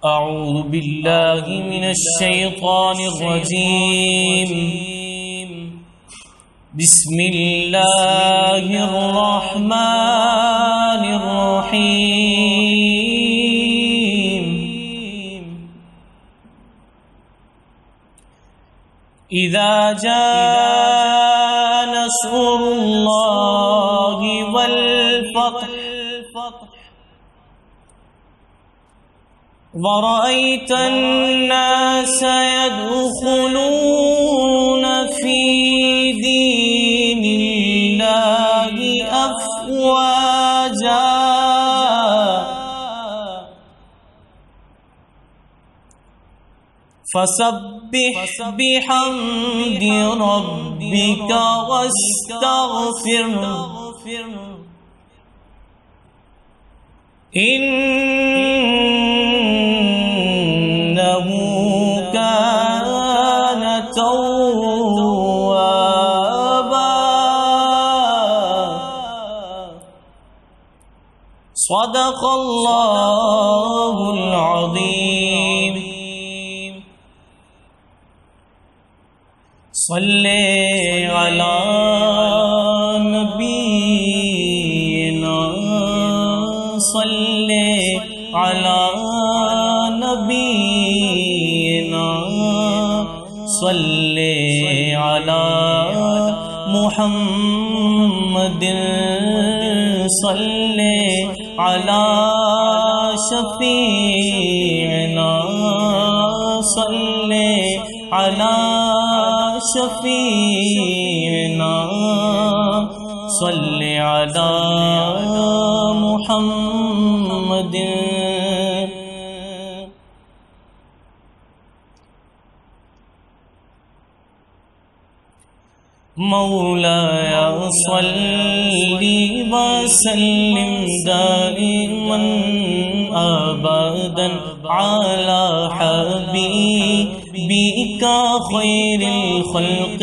أعوذ بالله من الشيطان الرجيم. بسم الله الرحمن الرحيم. إذا جاء نصر الله والفتح ورأيت الناس يدخلون في دين الله أفواجا فسبح بحمد ربك واستغفره إنه كان توابا. صدق الله العظيم. صلی علی نبینا صلی علی نبینا صلی علی محمد صلی علی شفیعنا صلی علی شفیعنا صلی علی محمد. مولاي صلی وسلم دائما ابدا على حبيبك خير الخلق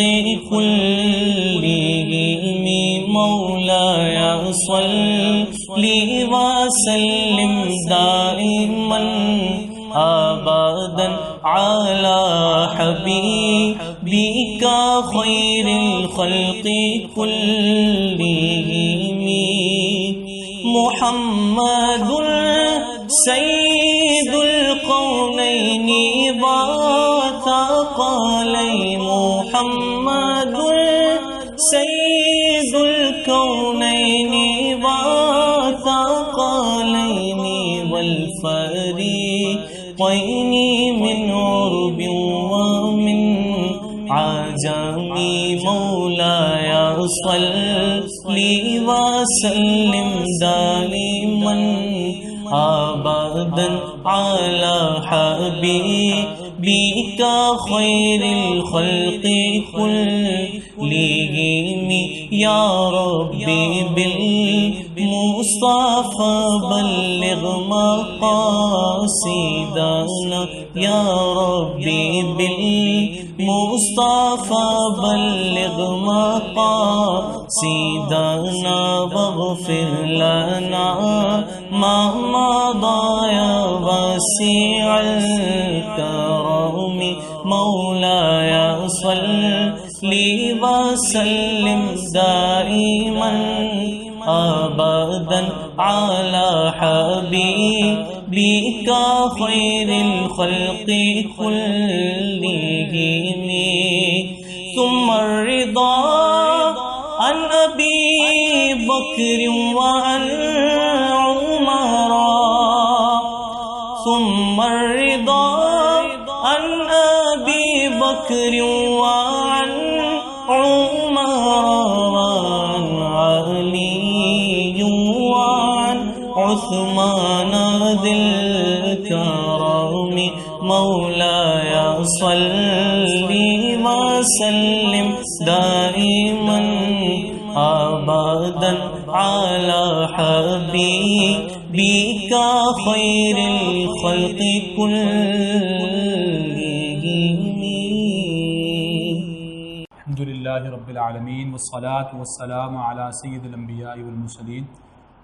كلهم. مولاي صلی وسلم دائما ابدا على حبيبك خير الخلق كلهم. محمد سيد القونين وثقلين. محمد سيد الكونين وثقلين والفريقين من عرب ومن عجم. مولاي صلی وسلم دائما ابدا على حبيبك خير الخلق كلهم. يا ربي بالمصطفى بلغ مقاصدنا. يا ربي بالمصطفى بلغ مقاصدنا واغفر لنا ما مضى يا واسع الكرم. مولاي صلی وسلم دائما ابدا على حبيبك خير الخلق كلهم. ثم الرضا عن ابي بكر وعن عمر. ثم الرضا عن ابي بكر وعن عمر وعن علي وعن عثمان ذي الكرم. مولاي صلی وسلم دائما ابدا على حبيبك خير الخلق كلهم. الحمد للہ رب العالمین والصلاة والسلام علی سید الانبیاء والمرسلین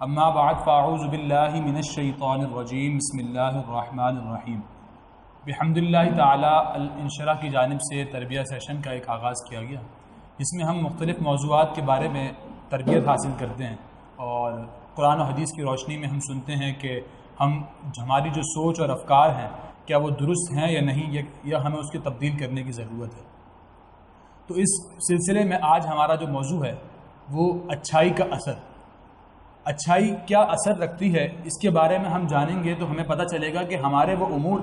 اما بعد فاعوذ باللہ من الشیطان الرجیم بسم اللہ الرحمن الرحیم۔ بحمد اللہ تعالی الانشراح کی جانب سے تربیت سیشن کا ایک آغاز کیا گیا، جس میں ہم مختلف موضوعات کے بارے میں تربیت حاصل کرتے ہیں اور قرآن و حدیث کی روشنی میں ہم سنتے ہیں کہ ہماری جو سوچ اور افکار ہیں کیا وہ درست ہیں یا نہیں، یا ہمیں اس کی تبدیل کرنے کی ضرورت ہے۔ تو اس سلسلے میں آج ہمارا جو موضوع ہے وہ اچھائی کا اثر، اچھائی کیا اثر رکھتی ہے، اس کے بارے میں ہم جانیں گے تو ہمیں پتہ چلے گا کہ ہمارے وہ امور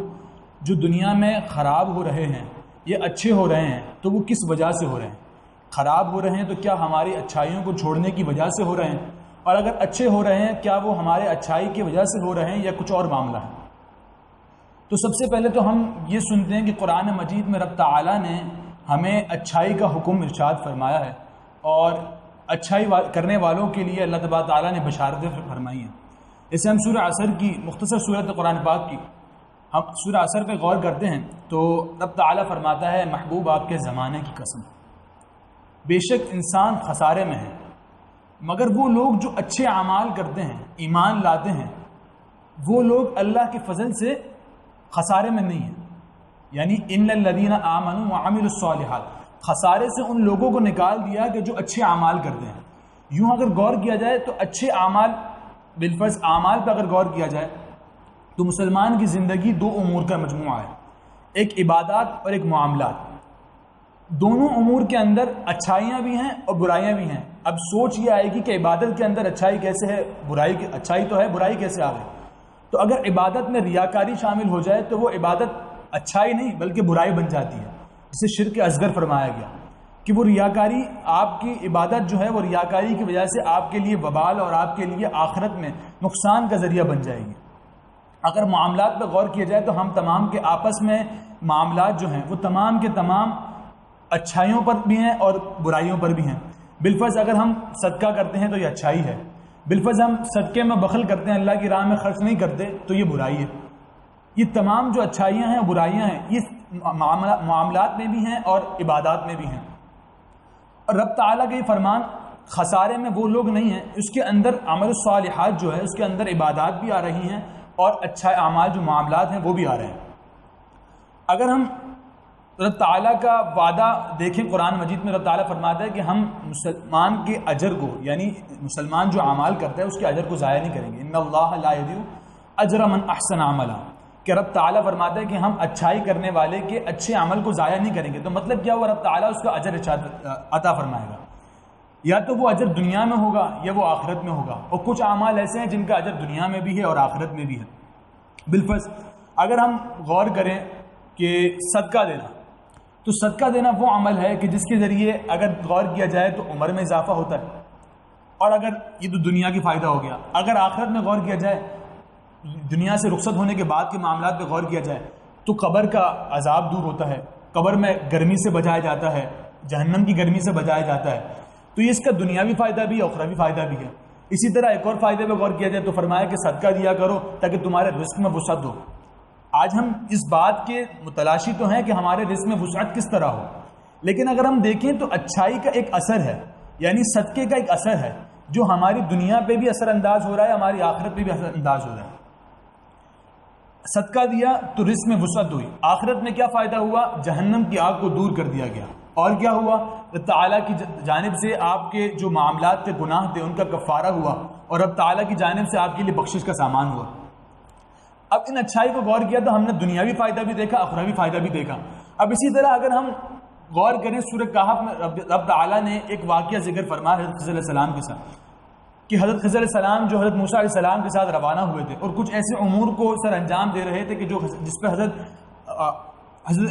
جو دنیا میں خراب ہو رہے ہیں یہ اچھے ہو رہے ہیں تو وہ کس وجہ سے ہو رہے ہیں۔ خراب ہو رہے ہیں تو کیا ہماری اچھائیوں کو چھوڑنے کی وجہ سے ہو رہے ہیں، اور اگر اچھے ہو رہے ہیں کیا وہ ہمارے اچھائی کی وجہ سے ہو رہے ہیں یا کچھ اور معاملہ ہے۔ تو سب سے پہلے تو ہم یہ سنتے ہیں کہ قرآن مجید میں رب تعالیٰ نے ہمیں اچھائی کا حکم ارشاد فرمایا ہے، اور اچھائی کرنے والوں کے لیے اللہ تبارک تعالیٰ نے بشارتیں فرمائی ہیں۔ اسے ہم سورہ عصر کی مختصر صورت قرآن پاک کی ہم سورہ عصر پہ غور کرتے ہیں تو رب تعالیٰ فرماتا ہے، محبوب آپ کے زمانے کی قسم، بے شک انسان خسارے میں ہے مگر وہ لوگ جو اچھے اعمال کرتے ہیں، ایمان لاتے ہیں، وہ لوگ اللہ کے فضل سے خسارے میں نہیں ہیں۔ یعنی ان الذین آمنوا وعملوا الصالحات، خسارے سے ان لوگوں کو نکال دیا کہ جو اچھے اعمال کرتے ہیں۔ یوں اگر غور کیا جائے تو اچھے اعمال، بالفرض اعمال پہ اگر غور کیا جائے تو مسلمان کی زندگی دو امور کا مجموعہ ہے، ایک عبادات اور ایک معاملات۔ دونوں امور کے اندر اچھائیاں بھی ہیں اور برائیاں بھی ہیں۔ اب سوچ یہ آئے گی کہ عبادت کے اندر اچھائی کیسے ہے، اچھائی تو ہے، برائی کیسے آ گئی۔ تو اگر عبادت میں ریاکاری شامل ہو جائے تو وہ عبادت اچھائی نہیں بلکہ برائی بن جاتی ہے، جسے شرک اصغر فرمایا گیا کہ وہ ریاکاری، آپ کی عبادت جو ہے وہ ریاکاری کی وجہ سے آپ کے لیے وبال اور آپ کے لیے آخرت میں نقصان کا ذریعہ بن جائے گی۔ اگر معاملات پہ غور کیا جائے تو ہم تمام کے آپس میں معاملات جو ہیں وہ تمام کے تمام اچھائیوں پر بھی ہیں اور برائیوں پر بھی ہیں۔ بالفرض اگر ہم صدقہ کرتے ہیں تو یہ اچھائی ہے، بالفرض ہم صدقے میں بخل کرتے ہیں، اللہ کی راہ میں خرچ نہیں کرتے تو یہ برائی ہے۔ یہ تمام جو اچھائیاں ہیں برائیاں ہیں، یہ معاملات میں بھی ہیں اور عبادات میں بھی ہیں۔ اور رب تعالیٰ کا یہ فرمان خسارے میں وہ لوگ نہیں ہیں، اس کے اندر عمل الصالحات جو ہے اس کے اندر عبادات بھی آ رہی ہیں اور اچھا اعمال جو معاملات ہیں وہ بھی آ رہے ہیں۔ اگر ہم رب تعالیٰ کا وعدہ دیکھیں قرآن مجید میں، رب تعالیٰ فرماتا ہے کہ ہم مسلمان کے اجر کو، یعنی مسلمان جو اعمال کرتا ہے اس کے اجر کو ضائع نہیں کریں گے۔ ان اللہ لا یضیع اجر من احسن عملا، کہ رب تعالیٰ فرماتا ہے کہ ہم اچھائی کرنے والے کے اچھے عمل کو ضائع نہیں کریں گے۔ تو مطلب کیا ہوا، رب تعالیٰ اس کا اجر عطا فرمائے گا، یا تو وہ اجر دنیا میں ہوگا یا وہ آخرت میں ہوگا، اور کچھ اعمال ایسے ہیں جن کا اجر دنیا میں بھی ہے اور آخرت میں بھی ہے۔ بالفرض اگر ہم غور کریں کہ صدقہ دینا، تو صدقہ دینا وہ عمل ہے کہ جس کے ذریعے اگر غور کیا جائے تو عمر میں اضافہ ہوتا ہے، اور اگر یہ تو دنیا کی فائدہ ہو گیا، اگر آخرت میں غور کیا جائے، دنیا سے رخصت ہونے کے بعد کے معاملات پہ غور کیا جائے تو قبر کا عذاب دور ہوتا ہے، قبر میں گرمی سے بچایا جاتا ہے، جہنم کی گرمی سے بچایا جاتا ہے۔ تو یہ اس کا دنیاوی فائدہ بھی ہے، اخروی فائدہ بھی ہے۔ اسی طرح ایک اور فائدے پہ غور کیا جائے تو فرمایا کہ صدقہ دیا کرو تاکہ تمہارے رزق میں وسعت ہو۔ آج ہم اس بات کے متلاشی تو ہیں کہ ہمارے رزق میں وسعت کس طرح ہو، لیکن اگر ہم دیکھیں تو اچھائی کا ایک اثر ہے، یعنی صدقے کا ایک اثر ہے جو ہماری دنیا پہ بھی اثر انداز ہو رہا ہے، ہماری آخرت پہ بھی اثر انداز ہو رہا ہے۔ صدقہ دیا تو رزق میں وسعت ہوئی، آخرت میں کیا فائدہ ہوا، جہنم کی آگ کو دور کر دیا گیا، اور کیا ہوا، تعالیٰ کی جانب سے آپ کے جو معاملات تھے، گناہ تھے، ان کا کفارہ ہوا، اور اب تعالیٰ کی جانب سے آپ کے لیے بخشش کا سامان ہوا۔ اب ان اچھائی کو غور کیا تو ہم نے دنیاوی فائدہ بھی دیکھا، اخروی فائدہ بھی دیکھا۔ اب اسی طرح اگر ہم غور کریں سورہ کہف میں رب تعالیٰ نے ایک واقعہ ذکر فرمایا حضرت خضر علیہ السلام کے ساتھ، کہ حضرت خضر علیہ السلام جو حضرت موسیٰ علیہ السلام کے ساتھ روانہ ہوئے تھے اور کچھ ایسے امور کو سر انجام دے رہے تھے کہ جس پہ حضرت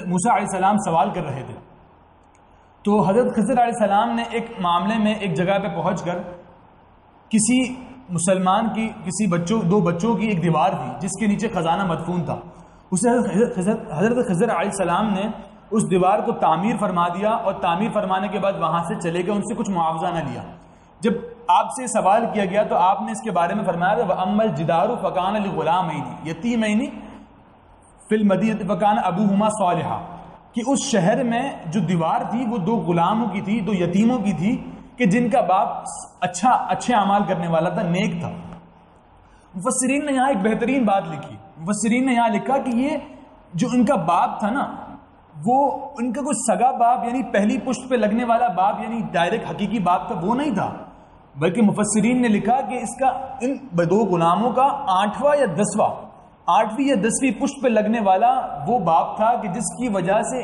موسیٰ علیہ السلام سوال کر رہے تھے۔ تو حضرت خضر علیہ السلام نے ایک معاملے میں ایک جگہ پہ پہنچ کر کسی مسلمان کی دو بچوں کی ایک دیوار تھی جس کے نیچے خزانہ مدفون تھا، اسے حضرت خضر علیہ السلام نے اس دیوار کو تعمیر فرما دیا، اور تعمیر فرمانے کے بعد وہاں سے چلے گئے، ان سے کچھ معاوضہ نہ لیا۔ جب آپ سے سوال کیا گیا تو آپ نے اس کے بارے میں فرمایا تھا وَأَمَّا الْجِدَارُ فَكَانَ لِغُلَامَيْنِ يَتِيمَيْنِ فِي الْمَدِينَةِ فَكَانَ أَبُوهُمَا صَالِحًا، کہ اس شہر میں جو دیوار تھی وہ دو غلاموں کی تھی، دو یتیموں کی تھی، کہ جن کا باپ اچھے اعمال کرنے والا تھا، نیک تھا۔ مفسرین نے یہاں ایک بہترین بات لکھی. مفسرین نے یہاں لکھا کہ یہ جو ان کا باپ تھا نا وہ ان کا کوئی سگا باپ یعنی پہلی پشت پہ لگنے والا باپ یعنی ڈائریکٹ حقیقی باپ تھا وہ نہیں تھا، بلکہ مفسرین نے لکھا کہ اس کا ان دو غلاموں کا 8واں یا 10ویں پشت پہ لگنے والا وہ باپ تھا کہ جس کی وجہ سے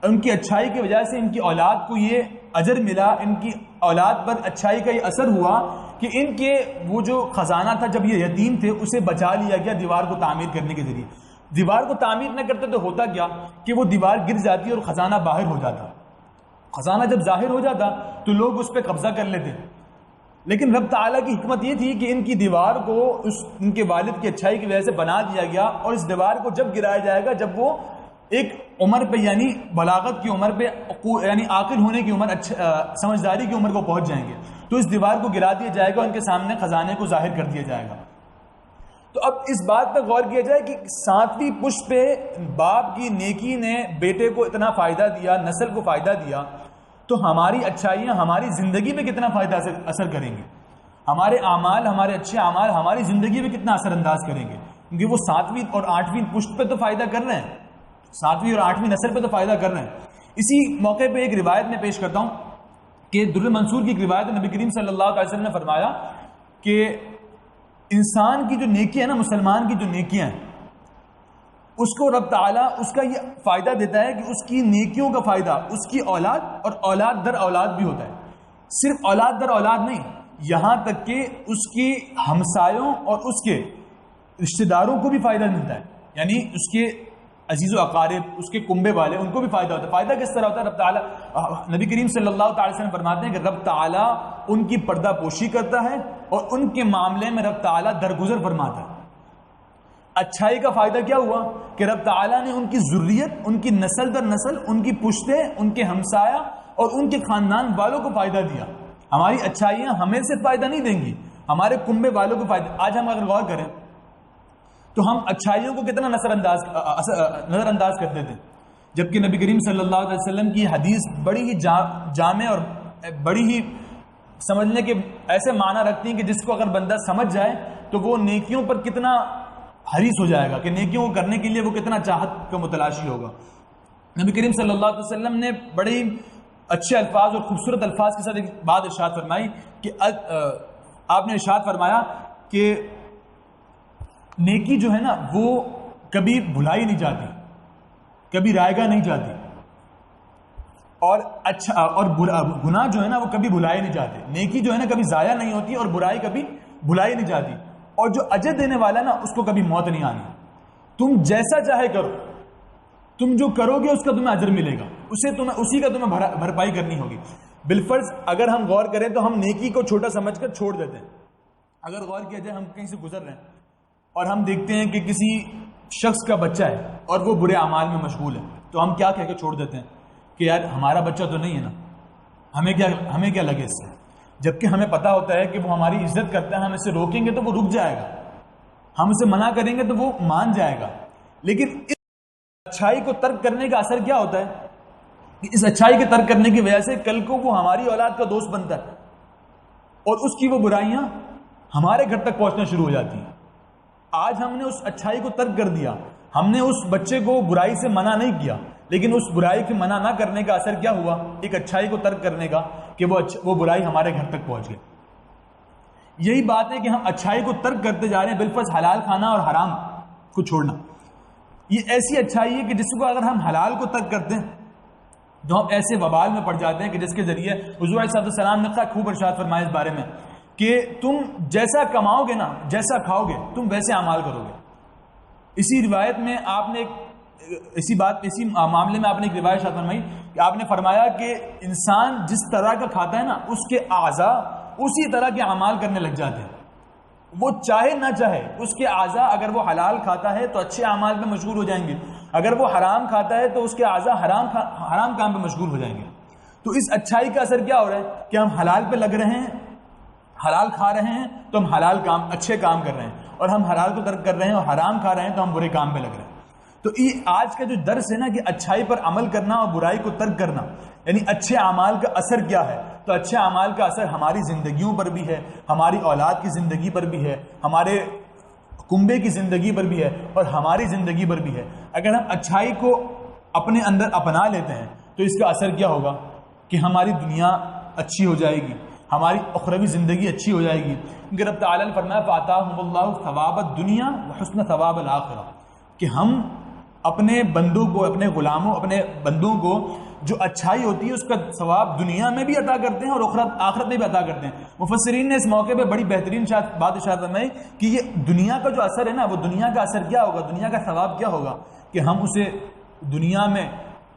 ان کی اچھائی کی وجہ سے ان کی اولاد کو یہ اجر ملا، ان کی اولاد پر اچھائی کا یہ اثر ہوا کہ ان کے وہ جو خزانہ تھا جب یہ یتیم تھے اسے بچا لیا گیا دیوار کو تعمیر کرنے کے ذریعے. دیوار کو تعمیر نہ کرتے تو ہوتا کیا کہ وہ دیوار گر جاتی اور خزانہ باہر ہو جاتا. خزانہ جب ظاہر ہو جاتا تو لوگ اس پہ قبضہ کر لیتے، لیکن رب تعالیٰ کی حکمت یہ تھی کہ ان کی دیوار کو ان کے والد کی اچھائی کی وجہ سے بنا دیا گیا، اور اس دیوار کو جب گرایا جائے گا جب وہ ایک عمر پہ یعنی بلاغت کی عمر پہ یعنی عاقل ہونے کی عمر سمجھداری کی عمر کو پہنچ جائیں گے تو اس دیوار کو گرا دیا جائے گا، ان کے سامنے خزانے کو ظاہر کر دیا جائے گا. تو اب اس بات پہ غور کیا جائے کہ 7ویں پشت پہ باپ کی نیکی نے بیٹے کو اتنا فائدہ دیا، نسل کو فائدہ دیا، تو ہماری اچھائیاں ہماری زندگی میں کتنا فائدہ اثر کریں گے، ہمارے اعمال، ہمارے اچھے اعمال ہماری زندگی میں کتنا اثر انداز کریں گے، کیونکہ وہ 7ویں اور 8ویں پشت پہ تو فائدہ کر رہے ہیں، 7ویں اور 8ویں نسل پہ تو فائدہ کر رہے ہیں. اسی موقع پہ ایک روایت میں پیش کرتا ہوں کہ در منصور کی ایک روایت نبی کریم صلی اللہ علیہ وسلم نے فرمایا کہ انسان کی جو نیکیاں ہیں نا، مسلمان کی جو نیکیاں ہیں اس کو رب تعالیٰ اس کا یہ فائدہ دیتا ہے کہ اس کی نیکیوں کا فائدہ اس کی اولاد اور اولاد در اولاد بھی ہوتا ہے. صرف اولاد در اولاد نہیں، یہاں تک کہ اس کی ہمسایوں اور اس کے رشتہ داروں کو بھی فائدہ ملتا ہے، یعنی اس کے عزیز و اقارب، اس کے کنبے والے، ان کو بھی فائدہ ہوتا ہے. فائدہ کس طرح ہوتا ہے؟ رب تعالیٰ نبی کریم صلی اللہ تعالی وسلم فرماتے ہیں کہ رب تعالیٰ ان کی پردہ پوشی کرتا ہے اور ان کے معاملے میں رب تعالیٰ درگزر فرماتا ہے. اچھائی کا فائدہ کیا ہوا کہ رب تعالیٰ نے ان کی ذریت، ان کی نسل در نسل، ان کی پشتیں، ان کے ہمسایہ اور ان کے خاندان والوں کو فائدہ دیا. ہماری اچھائیاں ہمیں صرف فائدہ نہیں دیں گی، ہمارے کنبے والوں کو فائدہ. آج ہم اگر غور کریں تو ہم اچھائیوں کو کتنا نظر انداز کرتے تھے، جبکہ نبی کریم صلی اللہ علیہ وسلم کی حدیث بڑی ہی جامع اور بڑی ہی سمجھنے کے ایسے معنی رکھتی ہیں کہ جس کو اگر بندہ سمجھ جائے تو وہ نیکیوں پر کتنا حریص ہو جائے گا، کہ نیکیوں کو کرنے کے لیے وہ کتنا چاہت کا متلاشی ہوگا. نبی کریم صلی اللہ علیہ وسلم نے بڑے اچھے الفاظ اور خوبصورت الفاظ کے ساتھ ایک بات ارشاد فرمائی کہ آپ نے ارشاد فرمایا کہ نیکی جو ہے نا وہ کبھی بھلائی نہیں جاتی، کبھی رائے گاہ نہیں جاتی، اور اچھا اور گناہ جو ہے نا وہ کبھی بھلائے نہیں جاتے. نیکی جو ہے نا کبھی ضائع نہیں ہوتی اور برائی کبھی بھلائی نہیں جاتی، اور جو اجر دینے والا نا اس کو کبھی موت نہیں آنی. تم جیسا چاہے کرو، تم جو کرو گے اس کا تمہیں اجر ملے گا، اسی کا تمہیں بھرپائی کرنی ہوگی. بالفرض اگر ہم غور کریں تو ہم نیکی کو چھوٹا سمجھ کر چھوڑ دیتے ہیں. اگر غور کیا جائے، ہم کہیں سے گزر رہے ہیں اور ہم دیکھتے ہیں کہ کسی شخص کا بچہ ہے اور وہ برے اعمال میں مشغول ہے، تو ہم کیا کہہ کے چھوڑ دیتے ہیں کہ یار ہمارا بچہ تو نہیں ہے نا، ہمیں کیا لگے اس سے، جبکہ ہمیں پتا ہوتا ہے کہ وہ ہماری عزت کرتا ہے. ہم اسے روکیں گے تو وہ رک جائے گا، ہم اسے منع کریں گے تو وہ مان جائے گا. لیکن اس اچھائی کو ترک کرنے کا اثر کیا ہوتا ہے کہ اس اچھائی کے ترک کرنے کی وجہ سے کل کو وہ ہماری اولاد کا دوست بنتا ہے اور اس کی وہ برائیاں ہمارے گھر تک پہنچنا شروع ہو جاتی ہیں. آج ہم نے اس اچھائی کو ترک کر دیا، ہم نے اس بچے کو برائی سے منع نہیں کیا، لیکن اس برائی کے منع نہ کرنے کا اثر کیا ہوا، ایک اچھائی کو ترک کرنے کا، کہ وہ برائی ہمارے گھر تک پہنچ گئی. یہی بات ہے کہ ہم اچھائی کو ترک کرتے جا رہے ہیں، بالفرض حلال کھانا اور حرام کو چھوڑنا. یہ ایسی اچھائی ہے کہ جس کو اگر ہم حلال کو ترک کرتے ہیں تو ہم ایسے وبال میں پڑ جاتے ہیں کہ جس کے ذریعے حضور علیہ السلام نے خوب ارشاد فرمایا اس بارے میں کہ تم جیسا کماؤ گے نا، جیسا کھاؤ گے تم ویسے اعمال کرو گے. اسی روایت میں آپ نے اسی معاملے میں آپ نے ایک روایت شاید فرمائی کہ آپ نے فرمایا کہ انسان جس طرح کا کھاتا ہے نا اس کے اعضاء اسی طرح کے اعمال کرنے لگ جاتے ہیں. وہ چاہے نہ چاہے اس کے اعضاء، اگر وہ حلال کھاتا ہے تو اچھے اعمال پہ مشغول ہو جائیں گے، اگر وہ حرام کھاتا ہے تو اس کے اعضاء حرام کام پہ مشغول ہو جائیں گے. تو اس اچھائی کا اثر کیا ہو رہا ہے کہ ہم حلال پہ لگ رہے ہیں، حلال کھا رہے ہیں تو ہم حلال کام، اچھے کام کر رہے ہیں، اور ہم حلال کو ترک کر رہے ہیں اور حرام کھا رہے ہیں تو ہم برے کام پہ لگ رہے ہیں. تو یہ آج کا جو درس ہے نا کہ اچھائی پر عمل کرنا اور برائی کو ترک کرنا، یعنی اچھے اعمال کا اثر کیا ہے، تو اچھے اعمال کا اثر ہماری زندگیوں پر بھی ہے، ہماری اولاد کی زندگی پر بھی ہے، ہمارے کنبے کی زندگی پر بھی ہے، اور ہماری زندگی پر بھی ہے۔ اگر ہم اچھائی کو اپنے اندر اپنا لیتے ہیں تو اس کا اثر کیا ہوگا کہ ہماری دنیا اچھی ہو جائے گی، ہماری اخروی زندگی اچھی ہو جائے گی، کیونکہ رب تعالیٰ نے فرمایا فَآتَاهُمُ اللَّهُ ثَوَابَ الدُّنْيَا وَحُسْنَ ثَوَابَ الْآخِرَةِ، کہ ہم اپنے بندوں کو، اپنے غلاموں، اپنے بندوں کو جو اچھائی ہوتی ہے اس کا ثواب دنیا میں بھی عطا کرتے ہیں اور آخرت میں بھی عطا کرتے ہیں۔ مفسرین نے اس موقع پہ بڑی بہترین بات ارشاد فرمائی کہ یہ دنیا کا جو اثر ہے نا، وہ دنیا کا اثر کیا ہوگا، دنیا کا ثواب کیا ہوگا کہ ہم اسے دنیا میں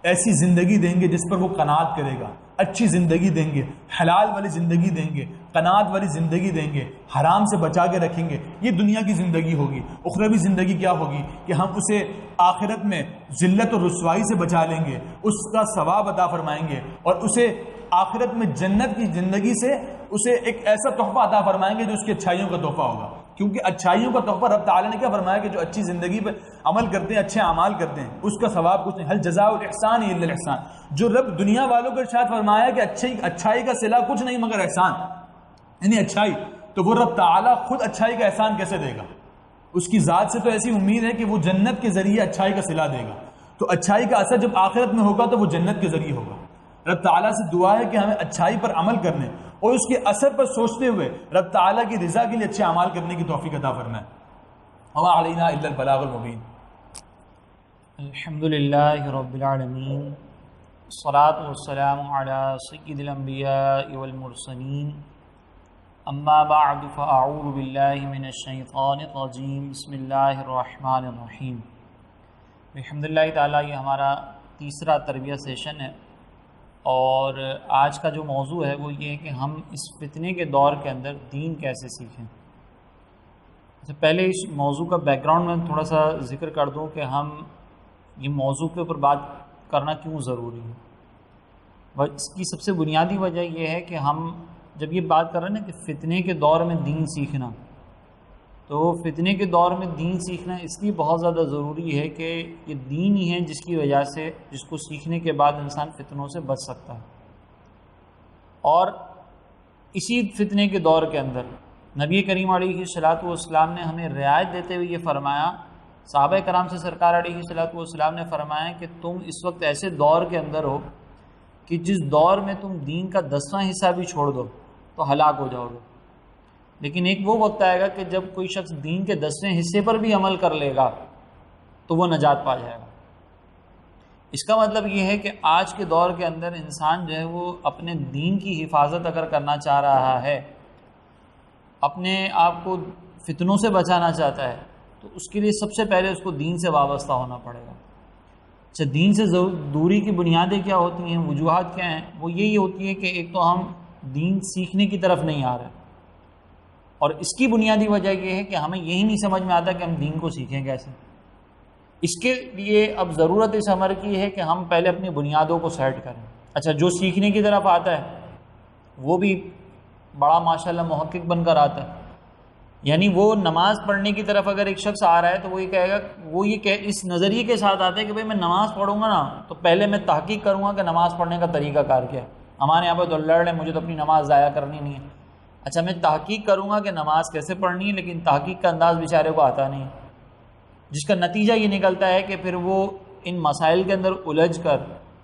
ایسی زندگی دیں گے جس پر وہ قناعت کرے گا، اچھی زندگی دیں گے، حلال والی زندگی دیں گے، قناعت والی زندگی دیں گے، حرام سے بچا کے رکھیں گے۔ یہ دنیا کی زندگی ہوگی۔ اخروی زندگی کیا ہوگی کہ ہم اسے آخرت میں ذلت اور رسوائی سے بچا لیں گے، اس کا ثواب عطا فرمائیں گے، اور اسے آخرت میں جنت کی زندگی سے اسے ایک ایسا تحفہ عطا فرمائیں گے جو اس کی اچھائیوں کا تحفہ ہوگا، کیونکہ اچھائیوں کا تحفہ رب تعالیٰ نے کیا فرمایا کہ جو اچھی زندگی پہ عمل کرتے ہیں، اچھے اعمال کرتے ہیں، اس کا ثواب کچھ نہیں۔ هل جزاء الاحسان الا الاحسان، جو رب دنیا والوں کو ارشاد فرمایا کہ اچھائی کا صلہ کچھ نہیں مگر احسان، یعنی اچھائی، تو وہ رب تعالیٰ خود اچھائی کا احسان کیسے دے گا؟ اس کی ذات سے تو ایسی امید ہے کہ وہ جنت کے ذریعے اچھائی کا صلہ دے گا، تو اچھائی کا اثر جب آخرت میں ہوگا تو وہ جنت کے ذریعے ہوگا۔ رب تعالیٰ سے دعا ہے کہ ہمیں اچھائی پر عمل کرنے اور اس کے اثر پر سوچتے ہوئے رب تعالیٰ کی رضا کے لیے اچھے اعمال کرنے کی توفیق عطا فرمائے۔ وما علینا الا البلاغ المبین۔ الحمدللہ رب العالمین، الصلاۃ والسلام علی سید الانبیاء والمرسلین، اما بعد فاعوذ باللہ من الشیطان الرجیم، بسم اللہ الرحمن الرحیم۔ الحمدللہ تعالیٰ یہ ہمارا تیسرا تربیہ سیشن ہے، اور آج کا جو موضوع ہے وہ یہ ہے کہ ہم اس فتنے کے دور کے اندر دین کیسے سیکھیں۔ پہلے اس موضوع کا بیک گراؤنڈ میں تھوڑا سا ذکر کر دوں کہ ہم یہ موضوع کے اوپر بات کرنا کیوں ضروری ہے۔ اس کی سب سے بنیادی وجہ یہ ہے کہ ہم جب یہ بات کر رہے ہیں نا کہ فتنے کے دور میں دین سیکھنا، تو فتنے کے دور میں دین سیکھنا اس لیے بہت زیادہ ضروری ہے کہ یہ دین ہی ہے جس کی وجہ سے، جس کو سیکھنے کے بعد انسان فتنوں سے بچ سکتا ہے۔ اور اسی فتنے کے دور کے اندر نبی کریم علیہ الصلوۃ والسلام نے ہمیں رعایت دیتے ہوئے یہ فرمایا، صحابہ کرام سے سرکار علیہ الصلوۃ والسلام نے فرمایا کہ تم اس وقت ایسے دور کے اندر ہو کہ جس دور میں تم دین کا 10واں حصہ بھی چھوڑ دو تو ہلاک ہو جاؤ گے، لیکن ایک وہ وقت آئے گا کہ جب کوئی شخص دین کے 10ویں حصے پر بھی عمل کر لے گا تو وہ نجات پا جائے گا۔ اس کا مطلب یہ ہے کہ آج کے دور کے اندر انسان جو ہے وہ اپنے دین کی حفاظت اگر کرنا چاہ رہا ہے، اپنے آپ کو فتنوں سے بچانا چاہتا ہے، تو اس کے لیے سب سے پہلے اس کو دین سے وابستہ ہونا پڑے گا۔ اچھا، دین سے دوری کی بنیادیں کیا ہوتی ہیں، وجوہات کیا ہیں؟ وہ یہی ہوتی ہے کہ ایک تو ہم دین سیکھنے کی طرف نہیں آ رہے، اور اس کی بنیادی وجہ یہ ہے کہ ہمیں یہی نہیں سمجھ میں آتا کہ ہم دین کو سیکھیں کیسے۔ اس کے لیے اب ضرورت اس امر کی ہے کہ ہم پہلے اپنی بنیادوں کو سیٹ کریں۔ اچھا، جو سیکھنے کی طرف آتا ہے وہ بھی بڑا ماشاءاللہ محقق بن کر آتا ہے، یعنی وہ نماز پڑھنے کی طرف اگر ایک شخص آ رہا ہے تو وہ یہ کہے گا، وہ یہ اس نظریے کے ساتھ آتا ہے کہ بھئی میں نماز پڑھوں گا نا تو پہلے میں تحقیق کروں گا کہ نماز پڑھنے کا طریقہ کار کیا ہے۔ ہمارے یہاں پہ تو لڑ رہے، مجھے تو اپنی نماز ضائع کرنی نہیں ہے۔ اچھا، میں تحقیق کروں گا کہ نماز کیسے پڑھنی ہے، لیکن تحقیق کا انداز بیچارے کو آتا نہیں، جس کا نتیجہ یہ نکلتا ہے کہ پھر وہ ان مسائل کے اندر الجھ کر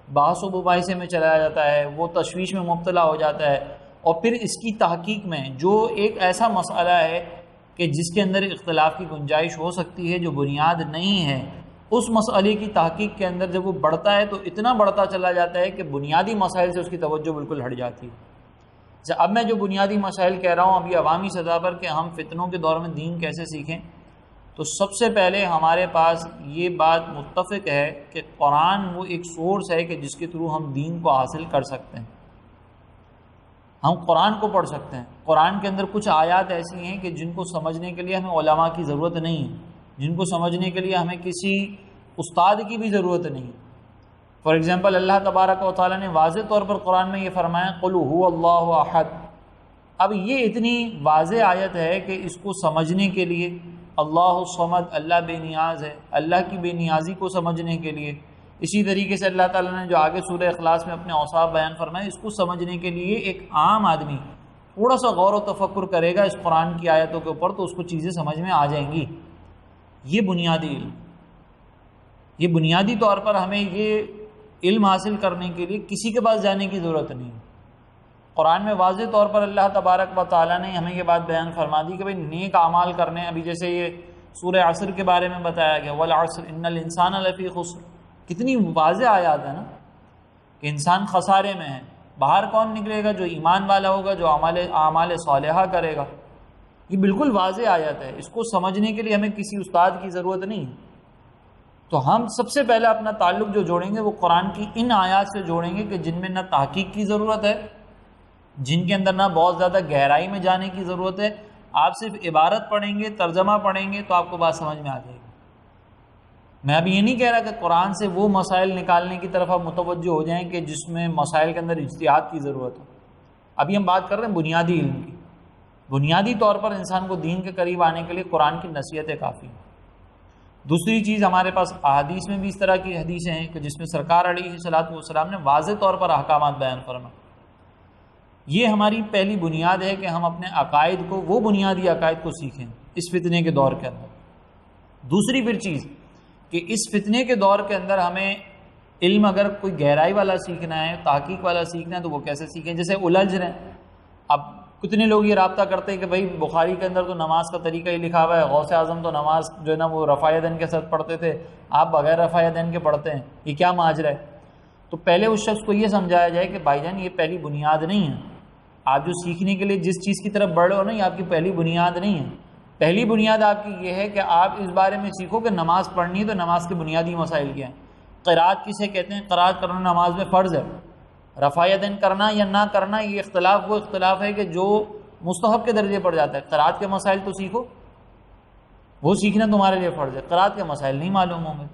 بحث و مباحثے میں چلا جاتا ہے، وہ تشویش میں مبتلا ہو جاتا ہے، اور پھر اس کی تحقیق میں جو ایک ایسا مسئلہ ہے کہ جس کے اندر اختلاف کی گنجائش ہو سکتی ہے، جو بنیاد نہیں ہے، اس مسئلے کی تحقیق کے اندر جب وہ بڑھتا ہے تو اتنا بڑھتا چلا جاتا ہے کہ بنیادی مسائل سے اس کی توجہ بالکل ہٹ جاتی ہے۔ اب میں جو بنیادی مسائل کہہ رہا ہوں ابھی عوامی سطح پر کہ ہم فتنوں کے دور میں دین کیسے سیکھیں، تو سب سے پہلے ہمارے پاس یہ بات متفق ہے کہ قرآن وہ ایک سورس ہے کہ جس کے تھرو ہم دین کو حاصل کر سکتے ہیں، ہم قرآن کو پڑھ سکتے ہیں۔ قرآن کے اندر کچھ آیات ایسی ہیں کہ جن کو سمجھنے کے لیے ہمیں علماء کی ضرورت نہیں ہے، جن کو سمجھنے کے لیے ہمیں کسی استاد کی بھی ضرورت نہیں۔ فار ایگزامپل اللہ تبارک و تعالیٰ نے واضح طور پر قرآن میں یہ فرمایا قل هو اللہ احد۔ اب یہ اتنی واضح آیت ہے کہ اس کو سمجھنے کے لیے اللہ الصمد، اللہ بے نیاز ہے، اللہ کی بے نیازی کو سمجھنے کے لیے. اسی طریقے سے اللہ تعالیٰ نے جو آگے سورہ اخلاص میں اپنے اوصاف بیان فرمائے، اس کو سمجھنے کے لیے ایک عام آدمی تھوڑا سا غور و تفکر کرے گا اس قرآن کی آیتوں کے اوپر تو اس کو چیزیں سمجھ میں آ جائیں گی. یہ بنیادی علم، یہ بنیادی طور پر ہمیں یہ علم حاصل کرنے کے لیے کسی کے پاس جانے کی ضرورت نہیں. قرآن میں واضح طور پر اللہ تبارک و تعالیٰ نے ہمیں یہ بات بیان فرما دی کہ بھئی نیک اعمال کرنے. ابھی جیسے یہ سورہ عصر کے بارے میں بتایا گیا، والعصر ان الانسان لفی خسر، کتنی واضح آیات ہے نا کہ انسان خسارے میں ہے. باہر کون نکلے گا؟ جو ایمان والا ہوگا، جو اعمال صالحہ کرے گا. یہ بالکل واضح آیت ہے، اس کو سمجھنے کے لیے ہمیں کسی استاد کی ضرورت نہیں ہے. تو ہم سب سے پہلے اپنا تعلق جو جوڑیں گے وہ قرآن کی ان آیات سے جوڑیں گے کہ جن میں نہ تحقیق کی ضرورت ہے، جن کے اندر نہ بہت زیادہ گہرائی میں جانے کی ضرورت ہے. آپ صرف عبارت پڑھیں گے، ترجمہ پڑھیں گے تو آپ کو بات سمجھ میں آ جائے گی. میں ابھی یہ نہیں کہہ رہا کہ قرآن سے وہ مسائل نکالنے کی طرف آپ متوجہ ہو جائیں کہ جس میں مسائل کے اندر اجتہاد کی ضرورت ہو. ابھی ہم بات کر رہے ہیں بنیادی علم کی. بنیادی طور پر انسان کو دین کے قریب آنے کے لیے قرآن کی نصیحتیں کافی ہیں. دوسری چیز، ہمارے پاس احادیث میں بھی اس طرح کی حدیثیں ہیں کہ جس میں سرکار علیہ الصلوۃ والسلام نے واضح طور پر احکامات بیان فرمائے. یہ ہماری پہلی بنیاد ہے کہ ہم اپنے عقائد کو، وہ بنیادی عقائد کو سیکھیں اس فتنے کے دور کے اندر. دوسری پھر چیز کہ اس فتنے کے دور کے اندر ہمیں علم اگر کوئی گہرائی والا سیکھنا ہے، تحقیق والا سیکھنا ہے تو وہ کیسے سیکھیں؟ جیسے الجھ رہے ہیں. اب کتنے لوگ یہ رابطہ کرتے ہیں کہ بھائی بخاری کے اندر تو نماز کا طریقہ ہی لکھا ہوا ہے، غوث اعظم تو نماز جو ہے نا وہ رفع یدین کے ساتھ پڑھتے تھے، آپ بغیر رفع یدین کے پڑھتے ہیں، یہ کیا ماجرا ہے؟ تو پہلے اس شخص کو یہ سمجھایا جائے کہ بھائی جان یہ پہلی بنیاد نہیں ہے. آپ جو سیکھنے کے لیے جس چیز کی طرف بڑھ رہے ہو نا، یہ آپ کی پہلی بنیاد نہیں ہے. پہلی بنیاد آپ کی یہ ہے کہ آپ اس بارے میں سیکھو کہ نماز پڑھنی ہے تو نماز کے بنیادی مسائل کیا ہیں. قرات کسے کہتے ہیں؟ قرات کرنا نماز میں فرض ہے. رفع یدین کرنا یا نہ کرنا یہ اختلاف وہ اختلاف ہے کہ جو مستحب کے درجے پر جاتا ہے. قرات کے مسائل تو سیکھو، وہ سیکھنا تمہارے لیے فرض ہے. قرات کے مسائل نہیں معلوم ہوں گے.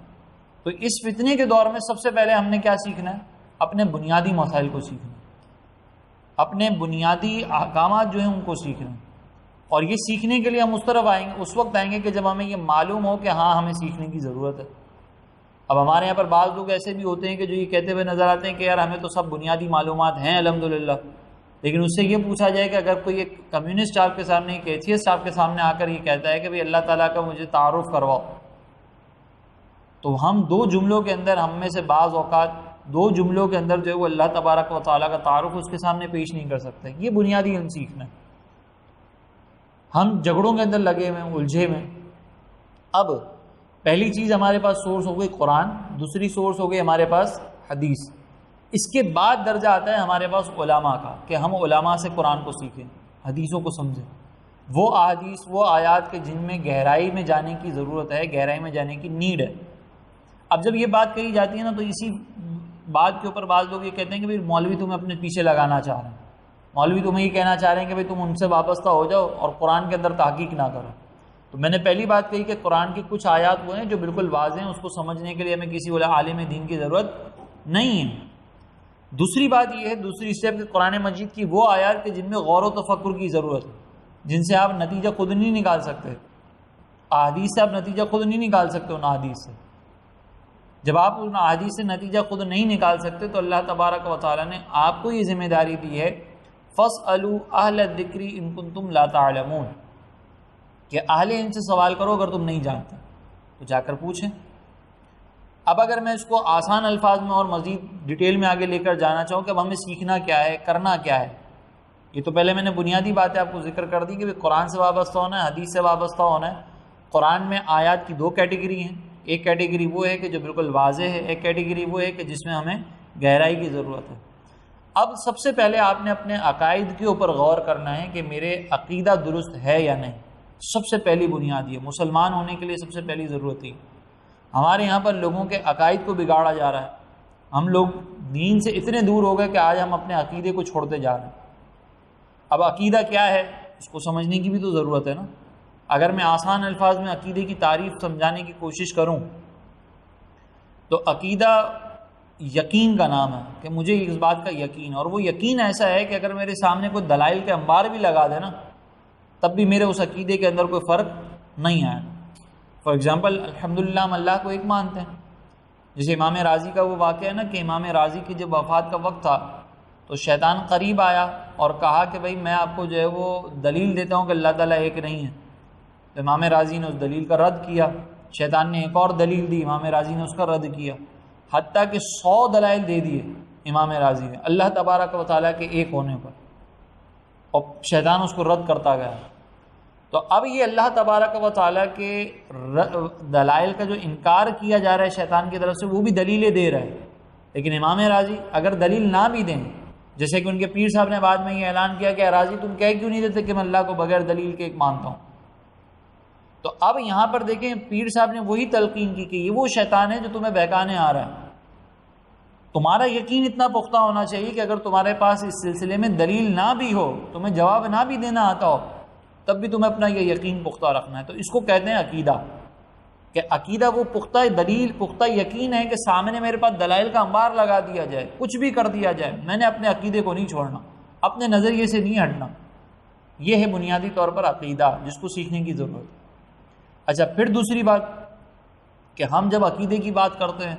تو اس فتنے کے دور میں سب سے پہلے ہم نے کیا سیکھنا ہے؟ اپنے بنیادی مسائل کو سیکھنا، اپنے بنیادی احکامات جو ہیں ان کو سیکھنا. اور یہ سیکھنے کے لیے ہم اس وقت آئیں گے کہ جب ہمیں یہ معلوم ہو کہ ہاں ہمیں سیکھنے کی ضرورت ہے. اب ہمارے یہاں پر بعض لوگ ایسے بھی ہوتے ہیں کہ جو یہ کہتے ہوئے نظر آتے ہیں کہ یار ہمیں تو سب بنیادی معلومات ہیں الحمدللہ، لیکن اس سے یہ پوچھا جائے کہ اگر کوئی ایک کمیونسٹ آپ کے سامنے، ایک ایتھیسٹ آپ کے سامنے آ کر یہ کہتا ہے کہ بھئی اللہ تعالیٰ کا مجھے تعارف کرواؤ، تو ہم دو جملوں کے اندر، ہم میں سے بعض اوقات دو جملوں کے اندر جو ہے وہ اللہ تبارک و تعالیٰ کا تعارف اس کے سامنے پیش نہیں کر سکتے. یہ بنیادی علم سیکھنا ہے. ہم جھگڑوں کے اندر لگے ہوئے ہیں، الجھے ہوئے ہیں. اب پہلی چیز ہمارے پاس سورس ہو گئی قرآن، دوسری سورس ہو گئی ہمارے پاس حدیث. اس کے بعد درجہ آتا ہے ہمارے پاس علماء کا کہ ہم علماء سے قرآن کو سیکھیں، حدیثوں کو سمجھیں، وہ احادیث، وہ آیات کے جن میں گہرائی میں جانے کی ضرورت ہے، گہرائی میں جانے کی نیڈ ہے. اب جب یہ بات کہی جاتی ہے نا تو اسی بات کے اوپر بعض لوگ یہ کہتے ہیں کہ بھئی مولوی تمہیں اپنے پیچھے لگانا چاہ رہے ہیں، مولوی تمہیں یہ کہنا چاہ رہے ہیں کہ بھئی تم ان سے وابستہ ہو جاؤ اور قرآن کے اندر تحقیق نہ کرو. تو میں نے پہلی بات کہی کہ قرآن کی کچھ آیات وہ ہیں جو بالکل واضح ہیں، اس کو سمجھنے کے لیے ہمیں کسی عالم دین کی ضرورت نہیں ہے. دوسری بات یہ ہے، دوسری اسٹیپ کہ قرآن مجید کی وہ آیات کہ جن میں غور و تفکر کی ضرورت ہے، جن سے آپ نتیجہ خود نہیں نکال سکتے. احادیث سے آپ نتیجہ خود نہیں نکال سکتے. ان احادیث سے جب آپ ان احادیث سے نتیجہ خود نہیں نکال سکتے تو اللہ تبارک و تعالیٰ نے آپ کو یہ ذمہ داری دی ہے، فَاسْأَلُوا أَهْلَ الذِّكْرِ إِن كُنتُمْ لَا تَعْلَمُونَ، کہ اہل علم سے سوال کرو اگر تم نہیں جانتے تو جا کر پوچھیں. اب اگر میں اس کو آسان الفاظ میں اور مزید ڈیٹیل میں آگے لے کر جانا چاہوں کہ اب ہمیں سیکھنا کیا ہے، کرنا کیا ہے، یہ تو پہلے میں نے بنیادی باتیں آپ کو ذکر کر دی کہ قرآن سے وابستہ ہونا ہے، حدیث سے وابستہ ہونا ہے. قرآن میں آیات کی دو کیٹیگری ہیں، ایک کیٹیگری وہ ہے کہ جو بالکل واضح ہے، ایک کیٹیگری وہ ہے کہ جس میں ہمیں گہرائی کی ضرورت ہے. اب سب سے پہلے آپ نے اپنے عقائد کے اوپر غور کرنا ہے کہ میرے عقیدہ درست ہے یا نہیں. سب سے پہلی بنیاد یہ مسلمان ہونے کے لیے سب سے پہلی ضرورت ہے. ہمارے یہاں پر لوگوں کے عقائد کو بگاڑا جا رہا ہے. ہم لوگ دین سے اتنے دور ہو گئے کہ آج ہم اپنے عقیدے کو چھوڑتے جا رہے ہیں. اب عقیدہ کیا ہے اس کو سمجھنے کی بھی تو ضرورت ہے نا. اگر میں آسان الفاظ میں عقیدے کی تعریف سمجھانے کی کوشش کروں تو عقیدہ یقین کا نام ہے کہ مجھے اس بات کا یقین، اور وہ یقین ایسا ہے کہ اگر میرے سامنے کوئی دلائل کے انبار بھی لگا دے نا تب بھی میرے اس عقیدے کے اندر کوئی فرق نہیں آیا. فار ایگزامپل الحمدللہ ہم اللہ کو ایک مانتے ہیں. جیسے امام راضی کا وہ واقعہ ہے نا کہ امام راضی کی جب وفات کا وقت تھا تو شیطان قریب آیا اور کہا کہ بھائی میں آپ کو جو ہے وہ دلیل دیتا ہوں کہ اللہ تعالیٰ ایک نہیں ہے. تو امام راضی نے اس دلیل کا رد کیا. شیطان نے ایک اور دلیل دی, امام راضی نے اس کا رد کیا, حتیٰ کہ 100 دلائل دے دیے امام راضی نے اللہ تبارک و تعالیٰ کے ایک ہونے پر, اور شیطان اس کو رد کرتا گیا. تو اب یہ اللہ تبارک و تعالیٰ کے دلائل کا جو انکار کیا جا رہا ہے شیطان کی طرف سے, وہ بھی دلیلیں دے رہا ہے. لیکن امام راضی اگر دلیل نہ بھی دیں, جیسے کہ ان کے پیر صاحب نے بعد میں یہ اعلان کیا کہ راضی تم کہہ کیوں نہیں دیتے کہ میں اللہ کو بغیر دلیل کے ایک مانتا ہوں. تو اب یہاں پر دیکھیں پیر صاحب نے وہی تلقین کی کہ یہ وہ شیطان ہے جو تمہیں بہکانے آ رہا ہے. تمہارا یقین اتنا پختہ ہونا چاہیے کہ اگر تمہارے پاس اس سلسلے میں دلیل نہ بھی ہو, تمہیں جواب نہ بھی دینا آتا ہو, تب بھی تمہیں اپنا یہ یقین پختہ رکھنا ہے. تو اس کو کہتے ہیں عقیدہ, کہ عقیدہ وہ پختہ دلیل, پختہ یقین ہے کہ سامنے میرے پاس دلائل کا انبار لگا دیا جائے, کچھ بھی کر دیا جائے, میں نے اپنے عقیدے کو نہیں چھوڑنا, اپنے نظریے سے نہیں ہٹنا. یہ ہے بنیادی طور پر عقیدہ, جس کو سیکھنے کی ضرورت ہے. اچھا, پھر دوسری بات کہ ہم جب عقیدے کی بات کرتے ہیں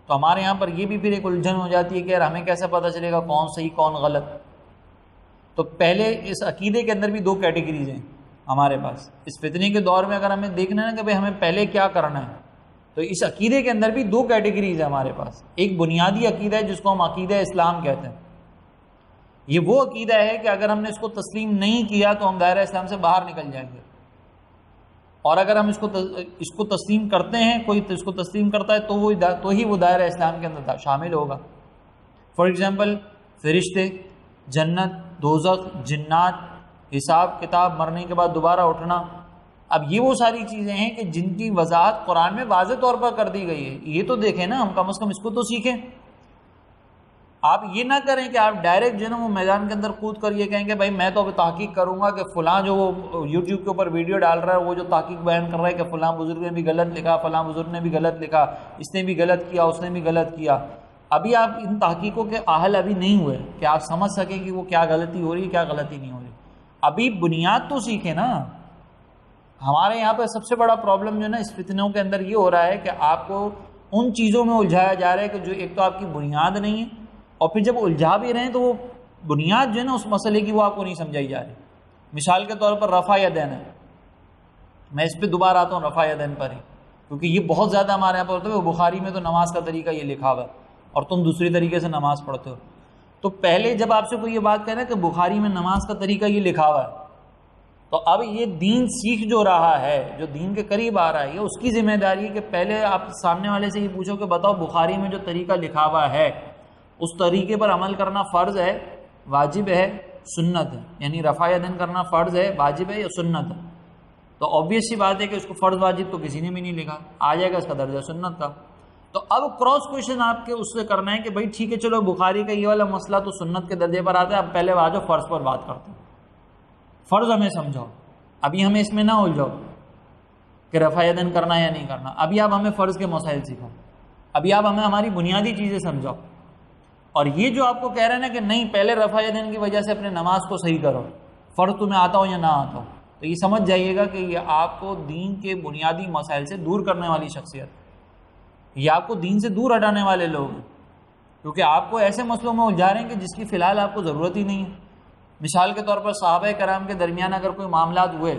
تو ہمارے یہاں پر یہ بھی پھر ایک الجھن ہو جاتی ہے کہ یار ہمیں کیسے پتہ چلے گا کون صحیح کون غلط. تو پہلے اس عقیدے کے اندر بھی 2 کیٹیگریز ہیں ہمارے پاس. اس فتنے کے دور میں اگر ہمیں دیکھنا ہے نا کہ بھئی ہمیں پہلے کیا کرنا ہے, تو اس عقیدے کے اندر بھی 2 کیٹیگریز ہیں ہمارے پاس. ایک بنیادی عقیدہ ہے جس کو ہم عقیدہ اسلام کہتے ہیں. یہ وہ عقیدہ ہے کہ اگر ہم نے اس کو تسلیم نہیں کیا تو ہم دائرہ اسلام سے باہر نکل جائیں گے, اور اگر ہم اس کو تسلیم کرتے ہیں, کوئی اس کو تسلیم کرتا ہے تو ہی وہ دائرہ اسلام کے اندر شامل ہوگا. فار ایگزامپل فرشتے, جنت, دوزخ, جنات, حساب کتاب, مرنے کے بعد دوبارہ اٹھنا. اب یہ وہ ساری چیزیں ہیں کہ جن کی وضاحت قرآن میں واضح طور پر کر دی گئی ہے. یہ تو دیکھیں نا, ہم کم از کم اس کو تو سیکھیں. آپ یہ نہ کریں کہ آپ ڈائریکٹ جو ہے نا وہ میدان کے اندر کود کر یہ کہیں کہ بھائی میں تو ابھی تحقیق کروں گا کہ فلاں جو وہ یوٹیوب کے اوپر ویڈیو ڈال رہا ہے وہ جو تحقیق بیان کر رہا ہے کہ فلاں بزرگ نے بھی غلط لکھا, فلاں بزرگ نے بھی غلط لکھا, اس نے بھی غلط کیا, اس نے بھی غلط کیا. ابھی آپ ان تحقیقوں کے اہل ابھی نہیں ہوئے کہ آپ سمجھ سکیں کہ وہ کیا غلطی ہو رہی ہے, کیا غلطی نہیں ہو رہی. ابھی بنیاد تو سیکھیں نا. ہمارے یہاں پہ سب سے بڑا پرابلم جو ہے نا اس فتنوں کے اندر یہ ہو رہا ہے کہ آپ کو ان چیزوں میں الجھایا جا رہا ہے کہ جو ایک تو آپ کی بنیاد نہیں ہے, اور پھر جب الجھا بھی رہے ہیں تو وہ بنیاد جو ہے نا اس مسئلے کی وہ آپ کو نہیں سمجھائی جا رہی. مثال کے طور پر رفع یدین ہے, میں اس پہ دوبارہ آتا ہوں رفع یدین پر ہی, کیونکہ یہ بہت زیادہ ہمارے یہاں پر ہوتا ہے. بخاری میں تو نماز کا طریقہ یہ لکھا ہوا ہے اور تم دوسری طریقے سے نماز پڑھتے ہو. تو پہلے جب آپ سے کوئی یہ بات کہہ رہا ہے کہ بخاری میں نماز کا طریقہ یہ لکھا ہوا ہے, تو اب یہ دین سیکھ جو رہا ہے, جو دین کے قریب آ رہا ہے, یہ اس کی ذمہ داری ہے کہ پہلے آپ سامنے والے سے یہ پوچھو کہ بتاؤ بخاری میں جو طریقہ لکھا ہوا ہے اس طریقے پر عمل کرنا فرض ہے, واجب ہے, سنت ہے. یعنی رفع یدین کرنا فرض ہے, واجب ہے یا سنت ہے. تو obvious سی بات ہے کہ اس کو فرض واجب تو کسی نے بھی نہیں لکھا, آ جائے گا اس کا درجہ سنت کا. تو اب کراس کوشچن آپ کے اس سے کرنا ہے کہ بھائی ٹھیک ہے چلو بخاری کا یہ والا مسئلہ تو سنت کے درجے پر آتا ہے, اب پہلے آ جاؤ فرض پر بات کرتے ہیں. فرض ہمیں سمجھاؤ, ابھی ہمیں اس میں نہ الجھاؤ کہ رفع یدین کرنا یا نہیں کرنا. ابھی آپ ہمیں فرض کے مسائل سکھاؤ, ابھی آپ ہمیں ہماری بنیادی چیزیں سمجھاؤ. اور یہ جو آپ کو کہہ رہے ہیں نا کہ نہیں پہلے رفع یدین کی وجہ سے اپنے نماز کو صحیح کرو, فرض تمہیں آتا ہو یا نہ آتا ہو, تو یہ سمجھ جائیے گا کہ یہ آپ کو دین کے بنیادی مسائل سے دور کرنے والی شخصیت, یہ آپ کو دین سے دور ہٹانے والے لوگ ہیں, کیونکہ آپ کو ایسے مسئلوں میں الجھا رہے ہیں کہ جس کی فی الحال آپ کو ضرورت ہی نہیں ہے. مثال کے طور پر صحابہ کرام کے درمیان اگر کوئی معاملات ہوئے,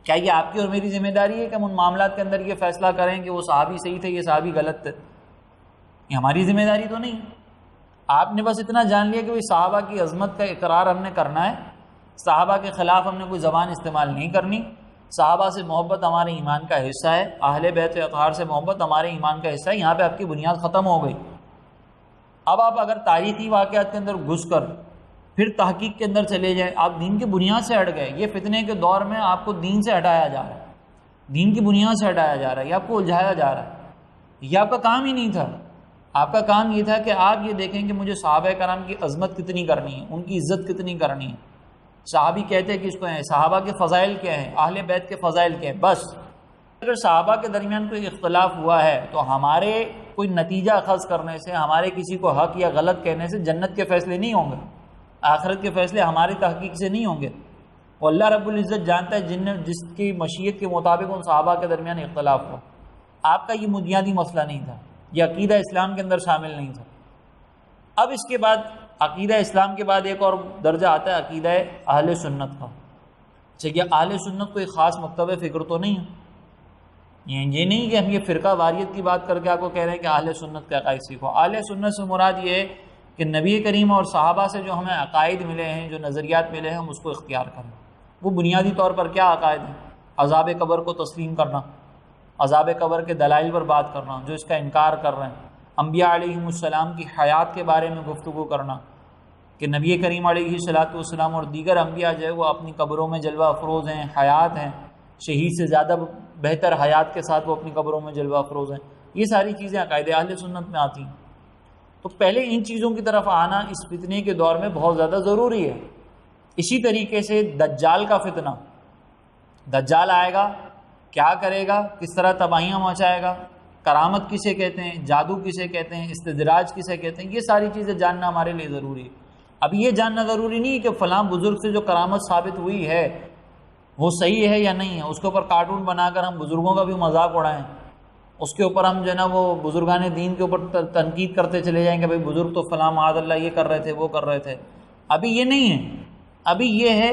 کیا یہ آپ کی اور میری ذمہ داری ہے کہ ہم ان معاملات کے اندر یہ فیصلہ کریں کہ وہ صحابی صحیح تھے, یہ صحابی غلط تھے؟ یہ ہماری ذمہ داری تو نہیں. آپ نے بس اتنا جان لیا کہ صحابہ کی عظمت کا اقرار ہم نے کرنا ہے, صحابہ کے خلاف ہم نے کوئی زبان استعمال نہیں کرنی, صحابہ سے محبت ہمارے ایمان کا حصہ ہے, اہل بیت اطہار سے محبت ہمارے ایمان کا حصہ ہے. یہاں پہ آپ کی بنیاد ختم ہو گئی. اب آپ اگر تاریخی واقعات کے اندر گھس کر پھر تحقیق کے اندر چلے جائیں, آپ دین کی بنیاد سے ہٹ گئے. یہ فتنے کے دور میں آپ کو دین سے ہٹایا جا رہا ہے, دین کی بنیاد سے ہٹایا جا رہا ہے, یہ آپ کو الجھایا جا رہا ہے. یہ آپ کا کام ہی نہیں تھا. آپ کا کام یہ تھا کہ آپ یہ دیکھیں کہ مجھے صحابہ کرام کی عظمت کتنی کرنی ہے, ان کی عزت کتنی کرنی ہے. صحابی کہتے ہیں کہ اس کو ہیں, صحابہ کے فضائل کیا ہیں, اہل بیت کے فضائل کیا ہیں. بس اگر صحابہ کے درمیان کوئی اختلاف ہوا ہے تو ہمارے کوئی نتیجہ اخذ کرنے سے, ہمارے کسی کو حق یا غلط کہنے سے جنت کے فیصلے نہیں ہوں گے, آخرت کے فیصلے ہماری تحقیق سے نہیں ہوں گے. وہ اللہ رب العزت جانتا ہے جس کی مشیت کے مطابق ان صحابہ کے درمیان اختلاف ہوا. آپ کا یہ بنیادی مسئلہ نہیں تھا، یہ عقیدہ اسلام کے اندر شامل نہیں تھا. اب اس کے بعد عقیدہ اسلام کے بعد ایک اور درجہ آتا ہے عقیدہ اہل سنت کا. چاہیے اہل سنت کوئی خاص مکتب فکر تو نہیں ہے، یہ نہیں کہ ہم یہ فرقہ واریت کی بات کر کے آپ کو کہہ رہے ہیں کہ اہل سنت کے عقائد سیکھو. اہل سنت سے مراد یہ ہے کہ نبی کریم اور صحابہ سے جو ہمیں عقائد ملے ہیں، جو نظریات ملے ہیں، ہم اس کو اختیار کریں. وہ بنیادی طور پر کیا عقائد ہیں؟ عذاب قبر کو تسلیم کرنا، عذاب قبر کے دلائل پر بات کرنا، جو اس کا انکار کر رہے ہیں. انبیاء علیہم السلام کی حیات کے بارے میں گفتگو کرنا کہ نبی کریم علیہ السلام اور دیگر انبیاء جو ہے وہ اپنی قبروں میں جلوہ افروز ہیں، حیات ہیں، شہید سے زیادہ بہتر حیات کے ساتھ وہ اپنی قبروں میں جلوہ افروز ہیں. یہ ساری چیزیں عقائد اہل سنت میں آتی ہیں. تو پہلے ان چیزوں کی طرف آنا اس فتنے کے دور میں بہت زیادہ ضروری ہے. اسی طریقے سے دجال کا فتنہ، دجال آئے گا، کیا کرے گا، کس طرح تباہیاں مچائے گا، کرامت کسے کہتے ہیں، جادو کسے کہتے ہیں، استدراج کسے کہتے ہیں، یہ ساری چیزیں جاننا ہمارے لیے ضروری ہے. اب یہ جاننا ضروری نہیں ہے کہ فلاں بزرگ سے جو کرامت ثابت ہوئی ہے وہ صحیح ہے یا نہیں ہے. اس کے اوپر کارٹون بنا کر ہم بزرگوں کا بھی مذاق اڑائیں، اس کے اوپر ہم جو ہے نا وہ بزرگان دین کے اوپر تنقید کرتے چلے جائیں کہ بھائی بزرگ تو فلاں معاذ اللہ یہ کر رہے تھے، وہ کر رہے تھے. ابھی یہ نہیں ہے. ابھی یہ ہے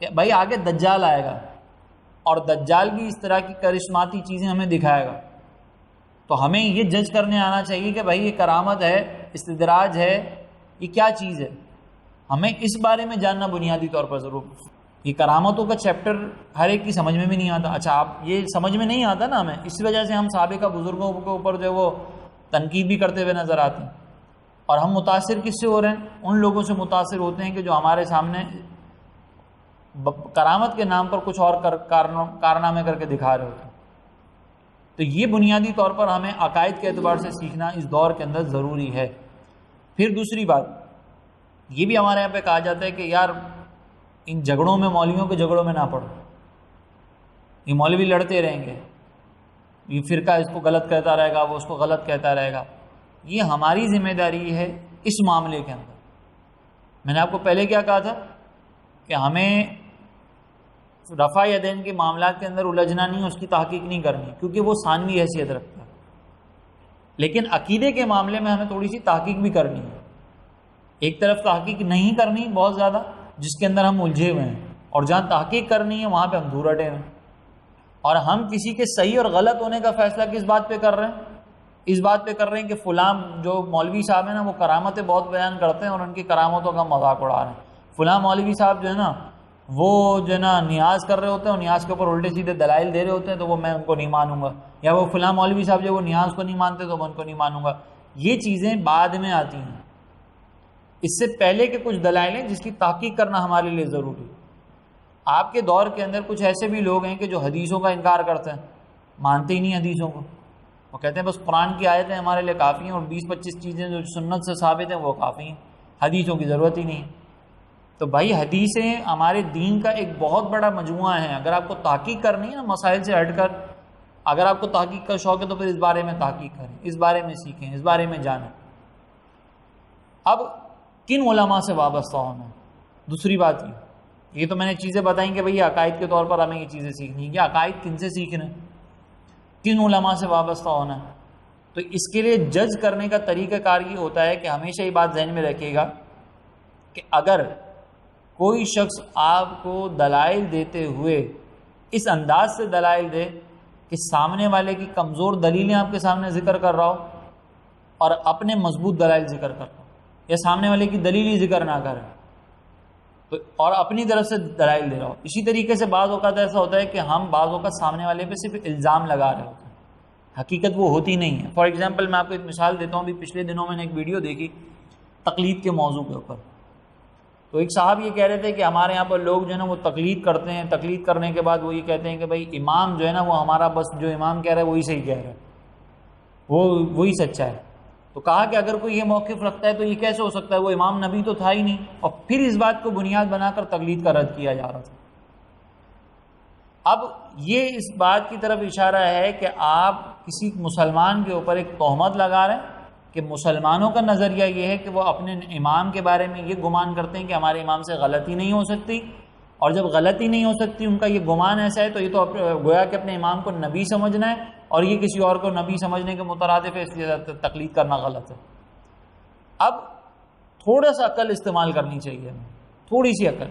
کہ بھائی آگے دجال آئے گا اور دجال بھی اس طرح کی کرشماتی چیزیں ہمیں دکھائے گا. تو ہمیں یہ جج کرنے آنا چاہیے کہ بھائی یہ کرامت ہے، استدراج ہے، یہ کیا چیز ہے. ہمیں اس بارے میں جاننا بنیادی طور پر ضرور. یہ کرامتوں کا چیپٹر ہر ایک کی سمجھ میں بھی نہیں آتا. اچھا، آپ یہ سمجھ میں نہیں آتا نا ہمیں، اس وجہ سے ہم سابقہ بزرگوں کے اوپر جو ہے وہ تنقید بھی کرتے ہوئے نظر آتے ہیں. اور ہم متاثر کس سے ہو رہے ہیں؟ ان لوگوں سے متاثر ہوتے ہیں کہ جو ہمارے سامنے کرامت کے نام پر کچھ اور کارنامے کر کے دکھا رہے ہوتے ہیں. تو یہ بنیادی طور پر ہمیں عقائد کے اعتبار سے سیکھنا اس دور کے اندر ضروری ہے. پھر دوسری بات یہ بھی ہمارے یہاں پہ کہا جاتا ہے کہ یار ان جھگڑوں میں، مولویوں کے جھگڑوں میں نہ پڑو، یہ مولوی لڑتے رہیں گے، یہ فرقہ اس کو غلط کہتا رہے گا، وہ اس کو غلط کہتا رہے گا. یہ ہماری ذمہ داری ہے اس معاملے کے اندر. میں نے آپ کو پہلے کیا کہا تھا کہ ہمیں رفع یدین کے معاملات کے اندر الجھنا نہیں، اس کی تحقیق نہیں کرنی، کیونکہ وہ ثانوی حیثیت رکھتا ہے. لیکن عقیدے کے معاملے میں ہمیں تھوڑی سی تحقیق بھی کرنی ہے. ایک طرف تحقیق نہیں کرنی بہت زیادہ، جس کے اندر ہم الجھے ہوئے ہیں، اور جہاں تحقیق کرنی ہے وہاں پہ ہم دور ہٹے ہوئے ہیں. اور ہم کسی کے صحیح اور غلط ہونے کا فیصلہ کس بات پہ کر رہے ہیں؟ اس بات پہ کر رہے ہیں کہ فلاں جو مولوی صاحب ہیں نا وہ کرامتیں بہت بیان کرتے ہیں اور ان کی کرامتوں کا مذاق اڑا رہے ہیں. فلاں مولوی صاحب جو ہے نا وہ جو ہے نا نیاز کر رہے ہوتے ہیں اور نیاز کے اوپر الٹے سیدھے دلائل دے رہے ہوتے ہیں، تو وہ میں ان کو نہیں مانوں گا. یا وہ فلاں مولوی صاحب جو وہ نیاز کو نہیں مانتے تو میں ان کو نہیں مانوں گا. یہ چیزیں بعد میں آتی ہیں. اس سے پہلے کے کچھ دلائل ہیں جس کی تحقیق کرنا ہمارے لیے ضروری ہے. آپ کے دور کے اندر کچھ ایسے بھی لوگ ہیں کہ جو حدیثوں کا انکار کرتے ہیں، مانتے ہی نہیں حدیثوں کو. وہ کہتے ہیں بس قرآن کی آیتیں ہمارے لیے کافی ہیں اور 20-25 چیزیں جو سنت سے ثابت ہیں وہ کافی ہیں، حدیثوں کی ضرورت ہی نہیں. تو بھائی حدیثیں ہمارے دین کا ایک بہت بڑا مجموعہ ہے. اگر آپ کو تحقیق کرنی ہے نا مسائل سے ہٹ کر، اگر آپ کو تحقیق کا شوق ہے تو پھر اس بارے میں تحقیق کریں، اس بارے میں سیکھیں، اس بارے میں جانیں. اب کن علماء سے وابستہ ہونا ہے؟ دوسری بات یہ تو میں نے چیزیں بتائیں کہ بھئی عقائد کے طور پر ہمیں یہ چیزیں سیکھنی ہے. کہ عقائد کن سے سیکھنا ہے، کن علماء سے وابستہ ہونا ہے. تو اس کے لیے جج کرنے کا طریقہ کار یہ ہوتا ہے کہ ہمیشہ یہ بات ذہن میں رکھیے گا کہ اگر کوئی شخص آپ کو دلائل دیتے ہوئے اس انداز سے دلائل دے کہ سامنے والے کی کمزور دلیلیں آپ کے سامنے ذکر کر رہا ہو اور اپنے مضبوط دلائل ذکر کر رہا ہو، یا سامنے والے کی دلیل ہی ذکر نہ کرے تو اور اپنی طرف سے دلائل دے رہا ہو. اسی طریقے سے بعض اوقات ایسا ہوتا ہے کہ ہم بعض اوقات سامنے والے پہ صرف الزام لگا رہے ہوتے ہیں، حقیقت وہ ہوتی نہیں ہے. فار ایگزامپل میں آپ کو ایک مثال دیتا ہوں. ابھی پچھلے دنوں میں نے ایک ویڈیو دیکھی تقلید کے موضوع کے اوپر. تو ایک صاحب یہ کہہ رہے تھے کہ ہمارے یہاں پر لوگ جو ہے نا وہ تقلید کرتے ہیں، تقلید کرنے کے بعد وہ یہ کہتے ہیں کہ بھائی امام جو ہے نا وہ ہمارا بس جو امام کہہ رہا ہے وہی صحیح کہہ رہا ہے، وہی سچا ہے. تو کہا کہ اگر کوئی یہ موقف رکھتا ہے تو یہ کیسے ہو سکتا ہے، وہ امام نبی تو تھا ہی نہیں. اور پھر اس بات کو بنیاد بنا کر تقلید کا رد کیا جا رہا تھا. اب یہ اس بات کی طرف اشارہ ہے کہ آپ کسی مسلمان کے اوپر ایک تہمت لگا رہے ہیں کہ مسلمانوں کا نظریہ یہ ہے کہ وہ اپنے امام کے بارے میں یہ گمان کرتے ہیں کہ ہمارے امام سے غلطی نہیں ہو سکتی، اور جب غلطی نہیں ہو سکتی، ان کا یہ گمان ایسا ہے، تو یہ تو گویا کہ اپنے امام کو نبی سمجھنا ہے اور یہ کسی اور کو نبی سمجھنے کے مترادف ہے، اس لیے تقلید کرنا غلط ہے۔ اب تھوڑا سا عقل استعمال کرنی چاہیے ہمیں، تھوڑی سی عقل،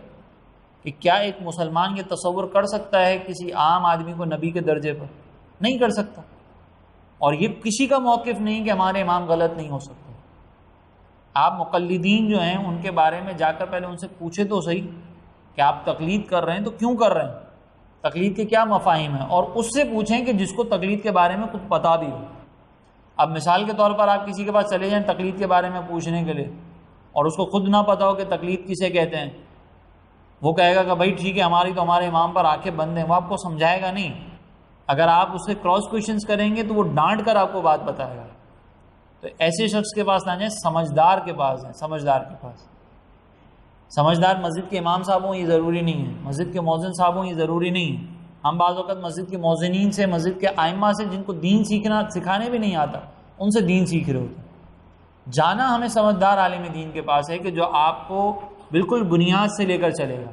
کہ کیا ایک مسلمان یہ تصور کر سکتا ہے کسی عام آدمی کو نبی کے درجے پر؟ نہیں کر سکتا، اور یہ کسی کا موقف نہیں کہ ہمارے امام غلط نہیں ہو سکتے۔ آپ مقلدین جو ہیں ان کے بارے میں جا کر پہلے ان سے پوچھے تو صحیح کہ آپ تقلید کر رہے ہیں تو کیوں کر رہے ہیں، تقلید کے کیا مفاہیم ہیں، اور اس سے پوچھیں کہ جس کو تقلید کے بارے میں کچھ پتہ بھی ہو۔ اب مثال کے طور پر آپ کسی کے پاس چلے جائیں تقلید کے بارے میں پوچھنے کے لیے، اور اس کو خود نہ پتہ ہو کہ تقلید کسے کہتے ہیں، وہ کہے گا کہ بھائی ٹھیک ہے ہماری تو ہمارے امام پر آنکھیں بند ہیں، وہ آپ کو سمجھائے گا نہیں۔ اگر آپ اس سے کراس کویشچنس کریں گے تو وہ ڈانٹ کر آپ کو بات بتائے گا۔ تو ایسے شخص کے پاس نہ جائیں، سمجھدار کے پاس جائیں، سمجھدار کے پاس۔ سمجھدار مسجد کے امام صاحب ہوں یہ ضروری نہیں ہے، مسجد کے مؤذن صاحب ہوں یہ ضروری نہیں ہے۔ ہم بعض اوقات مسجد کے مؤذنین سے، مسجد کے ائمہ سے، جن کو دین سکھانے بھی نہیں آتا، ان سے دین سیکھ رہے ہوتے ہیں۔ جانا ہمیں سمجھدار عالم دین کے پاس ہے کہ جو آپ کو بالکل بنیاد سے لے کر چلے گا۔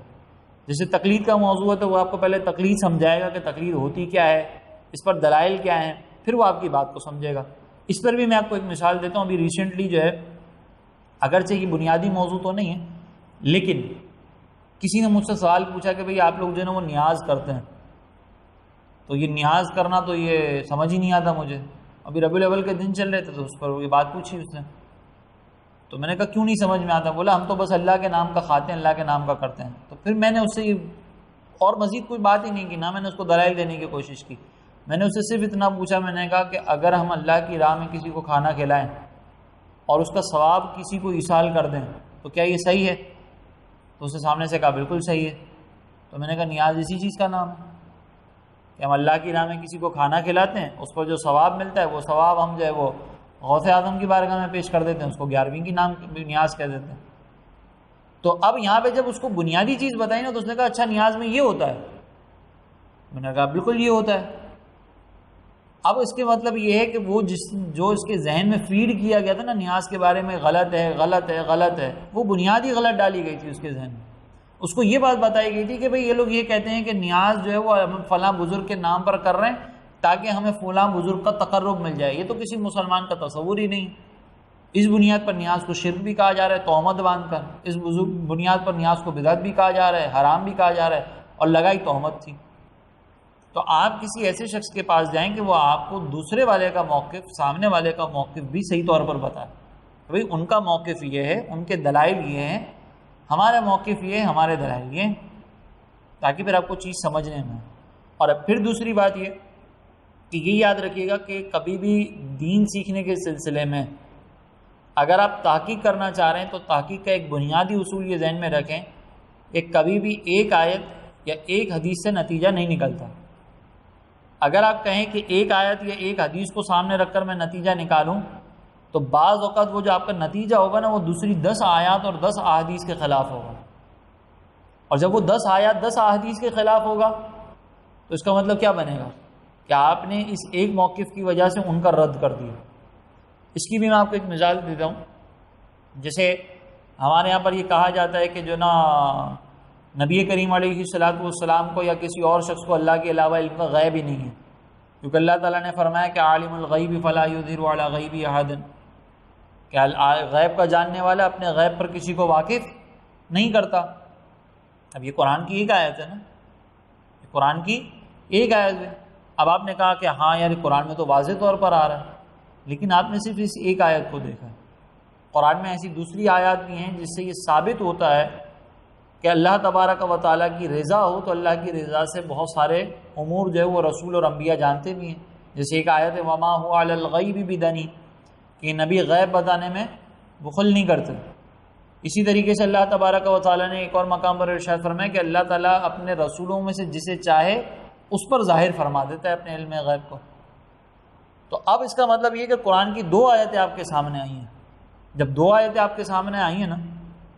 جیسے تقلید کا موضوع ہے تو وہ آپ کو پہلے تقلید سمجھائے گا کہ تقلید ہوتی کیا ہے، اس پر دلائل کیا ہیں، پھر وہ آپ کی بات کو سمجھے گا۔ اس پر بھی میں آپ کو ایک مثال دیتا ہوں۔ ابھی ریسنٹلی جو ہے، اگرچہ یہ بنیادی موضوع تو نہیں ہے، لیکن کسی نے مجھ سے سوال پوچھا کہ بھئی آپ لوگ جو ہے نا وہ نیاز کرتے ہیں، تو یہ نیاز کرنا تو یہ سمجھ ہی نہیں آتا مجھے۔ ابھی ربیع الاول کے دن چل رہے تھے تو اس پر یہ بات پوچھی اس نے، تو میں نے کہا کیوں نہیں سمجھ میں آتا؟ بولا ہم تو بس اللہ کے نام کا کھاتے ہیں، اللہ کے نام کا کرتے ہیں۔ تو پھر میں نے اس سے اور مزید کوئی بات ہی نہیں کی، نہ میں نے اس کو دلائل دینے کی کوشش کی۔ میں نے اس سے صرف اتنا پوچھا، میں نے کہا کہ اگر ہم اللہ کی راہ میں کسی کو کھانا کھلائیں اور اس کا ثواب کسی کو ایصال کر دیں تو کیا یہ صحیح ہے؟ تو اس نے سامنے سے کہا بالکل صحیح ہے۔ تو میں نے کہا نیاز اسی چیز کا نام ہے کہ ہم اللہ کی راہ میں کسی کو کھانا کھلاتے ہیں، اس پر جو ثواب ملتا ہے وہ ثواب ہم جو ہے وہ غوث اعظم کی بارگاہ میں پیش کر دیتے ہیں، اس کو 11ویں کی نام نیاز کہہ دیتے ہیں۔ تو اب یہاں پہ جب اس کو بنیادی چیز بتائی نا تو اس نے کہا اچھا نیاز میں یہ ہوتا ہے؟ میں نے کہا بالکل یہ ہوتا ہے۔ اب اس کے مطلب یہ ہے کہ وہ جو اس کے ذہن میں فیڈ کیا گیا تھا نا نیاز کے بارے میں، غلط ہے غلط ہے غلط ہے، وہ بنیادی غلط ڈالی گئی تھی اس کے ذہن میں۔ اس کو یہ بات بتائی گئی تھی کہ بھئی یہ لوگ یہ کہتے ہیں کہ نیاز جو ہے وہ ہم فلاں بزرگ کے نام پر کر رہے ہیں تاکہ ہمیں فلاں بزرگ کا تقرب مل جائے۔ یہ تو کسی مسلمان کا تصور ہی نہیں۔ اس بنیاد پر نیاز کو شرک بھی کہا جا رہا ہے تہمت باندھ کر، اس بنیاد پر نیاز کو بدعت بھی کہا جا رہا ہے، حرام بھی کہا جا رہا ہے، اور لگائی تہمت تھی۔ تو آپ کسی ایسے شخص کے پاس جائیں کہ وہ آپ کو دوسرے والے کا موقف، سامنے والے کا موقف بھی صحیح طور پر بتائے، بھئی ان کا موقف یہ ہے، ان کے دلائل یہ ہیں، ہمارا موقف یہ ہے، ہمارے دلائل یہ ہیں، تاکہ پھر آپ کو چیز سمجھنے میں۔ اور اب پھر دوسری بات یہ کہ یہ یاد رکھیے گا کہ کبھی بھی دین سیکھنے کے سلسلے میں اگر آپ تحقیق کرنا چاہ رہے ہیں تو تحقیق کا ایک بنیادی اصول یہ ذہن میں رکھیں کہ کبھی بھی ایک آیت یا ایک حدیث سے نتیجہ نہیں نکلتا۔ اگر آپ کہیں کہ ایک آیت یا ایک حدیث کو سامنے رکھ کر میں نتیجہ نکالوں تو بعض اوقات وہ جو آپ کا نتیجہ ہوگا نا وہ دوسری 10 آیات اور 10 احادیث کے خلاف ہوگا، اور جب وہ 10 آیات 10 احادیث کے خلاف ہوگا تو اس کا مطلب کیا بنے گا کہ آپ نے اس ایک موقف کی وجہ سے ان کا رد کر دیا۔ اس کی بھی میں آپ کو ایک مثال دیتا ہوں۔ جیسے ہمارے یہاں پر یہ کہا جاتا ہے کہ جو نا نبی کریم علیہ الصلوۃ والسلام کو یا کسی اور شخص کو اللہ کے علاوہ علم کا غیب ہی نہیں ہے، کیونکہ اللہ تعالیٰ نے فرمایا کہ عالم الغیب فلا یظہر علی غیبہ احد، کہ غیب کا جاننے والا اپنے غیب پر کسی کو واقف نہیں کرتا۔ اب یہ قرآن کی ایک آیت ہے نا، یہ قرآن کی ایک آیت ہے۔ اب آپ نے کہا کہ ہاں یار قرآن میں تو واضح طور پر آ رہا ہے، لیکن آپ نے صرف اس ایک آیت کو دیکھا ہے۔ قرآن میں ایسی دوسری آیات بھی ہیں جس سے یہ ثابت ہوتا ہے کہ اللہ تبارک و تعالیٰ کی رضا ہو تو اللہ کی رضا سے بہت سارے امور جو ہے وہ رسول اور انبیاء جانتے بھی ہیں۔ جیسے ایک آیت ہے وما هو علی الغیب بدنی، کہ نبی غیب بتانے میں بخل نہیں کرتے۔ اسی طریقے سے اللہ تبارک و تعالیٰ نے ایک اور مقام پر ارشاد فرمایا کہ اللہ تعالیٰ اپنے رسولوں میں سے جسے چاہے اس پر ظاہر فرما دیتا ہے اپنے علم غیب کو۔ تو اب اس کا مطلب یہ کہ قرآن کی 2 آیتیں آپ کے سامنے آئی ہیں۔ جب 2 آیتیں آپ کے سامنے آئی ہیں نا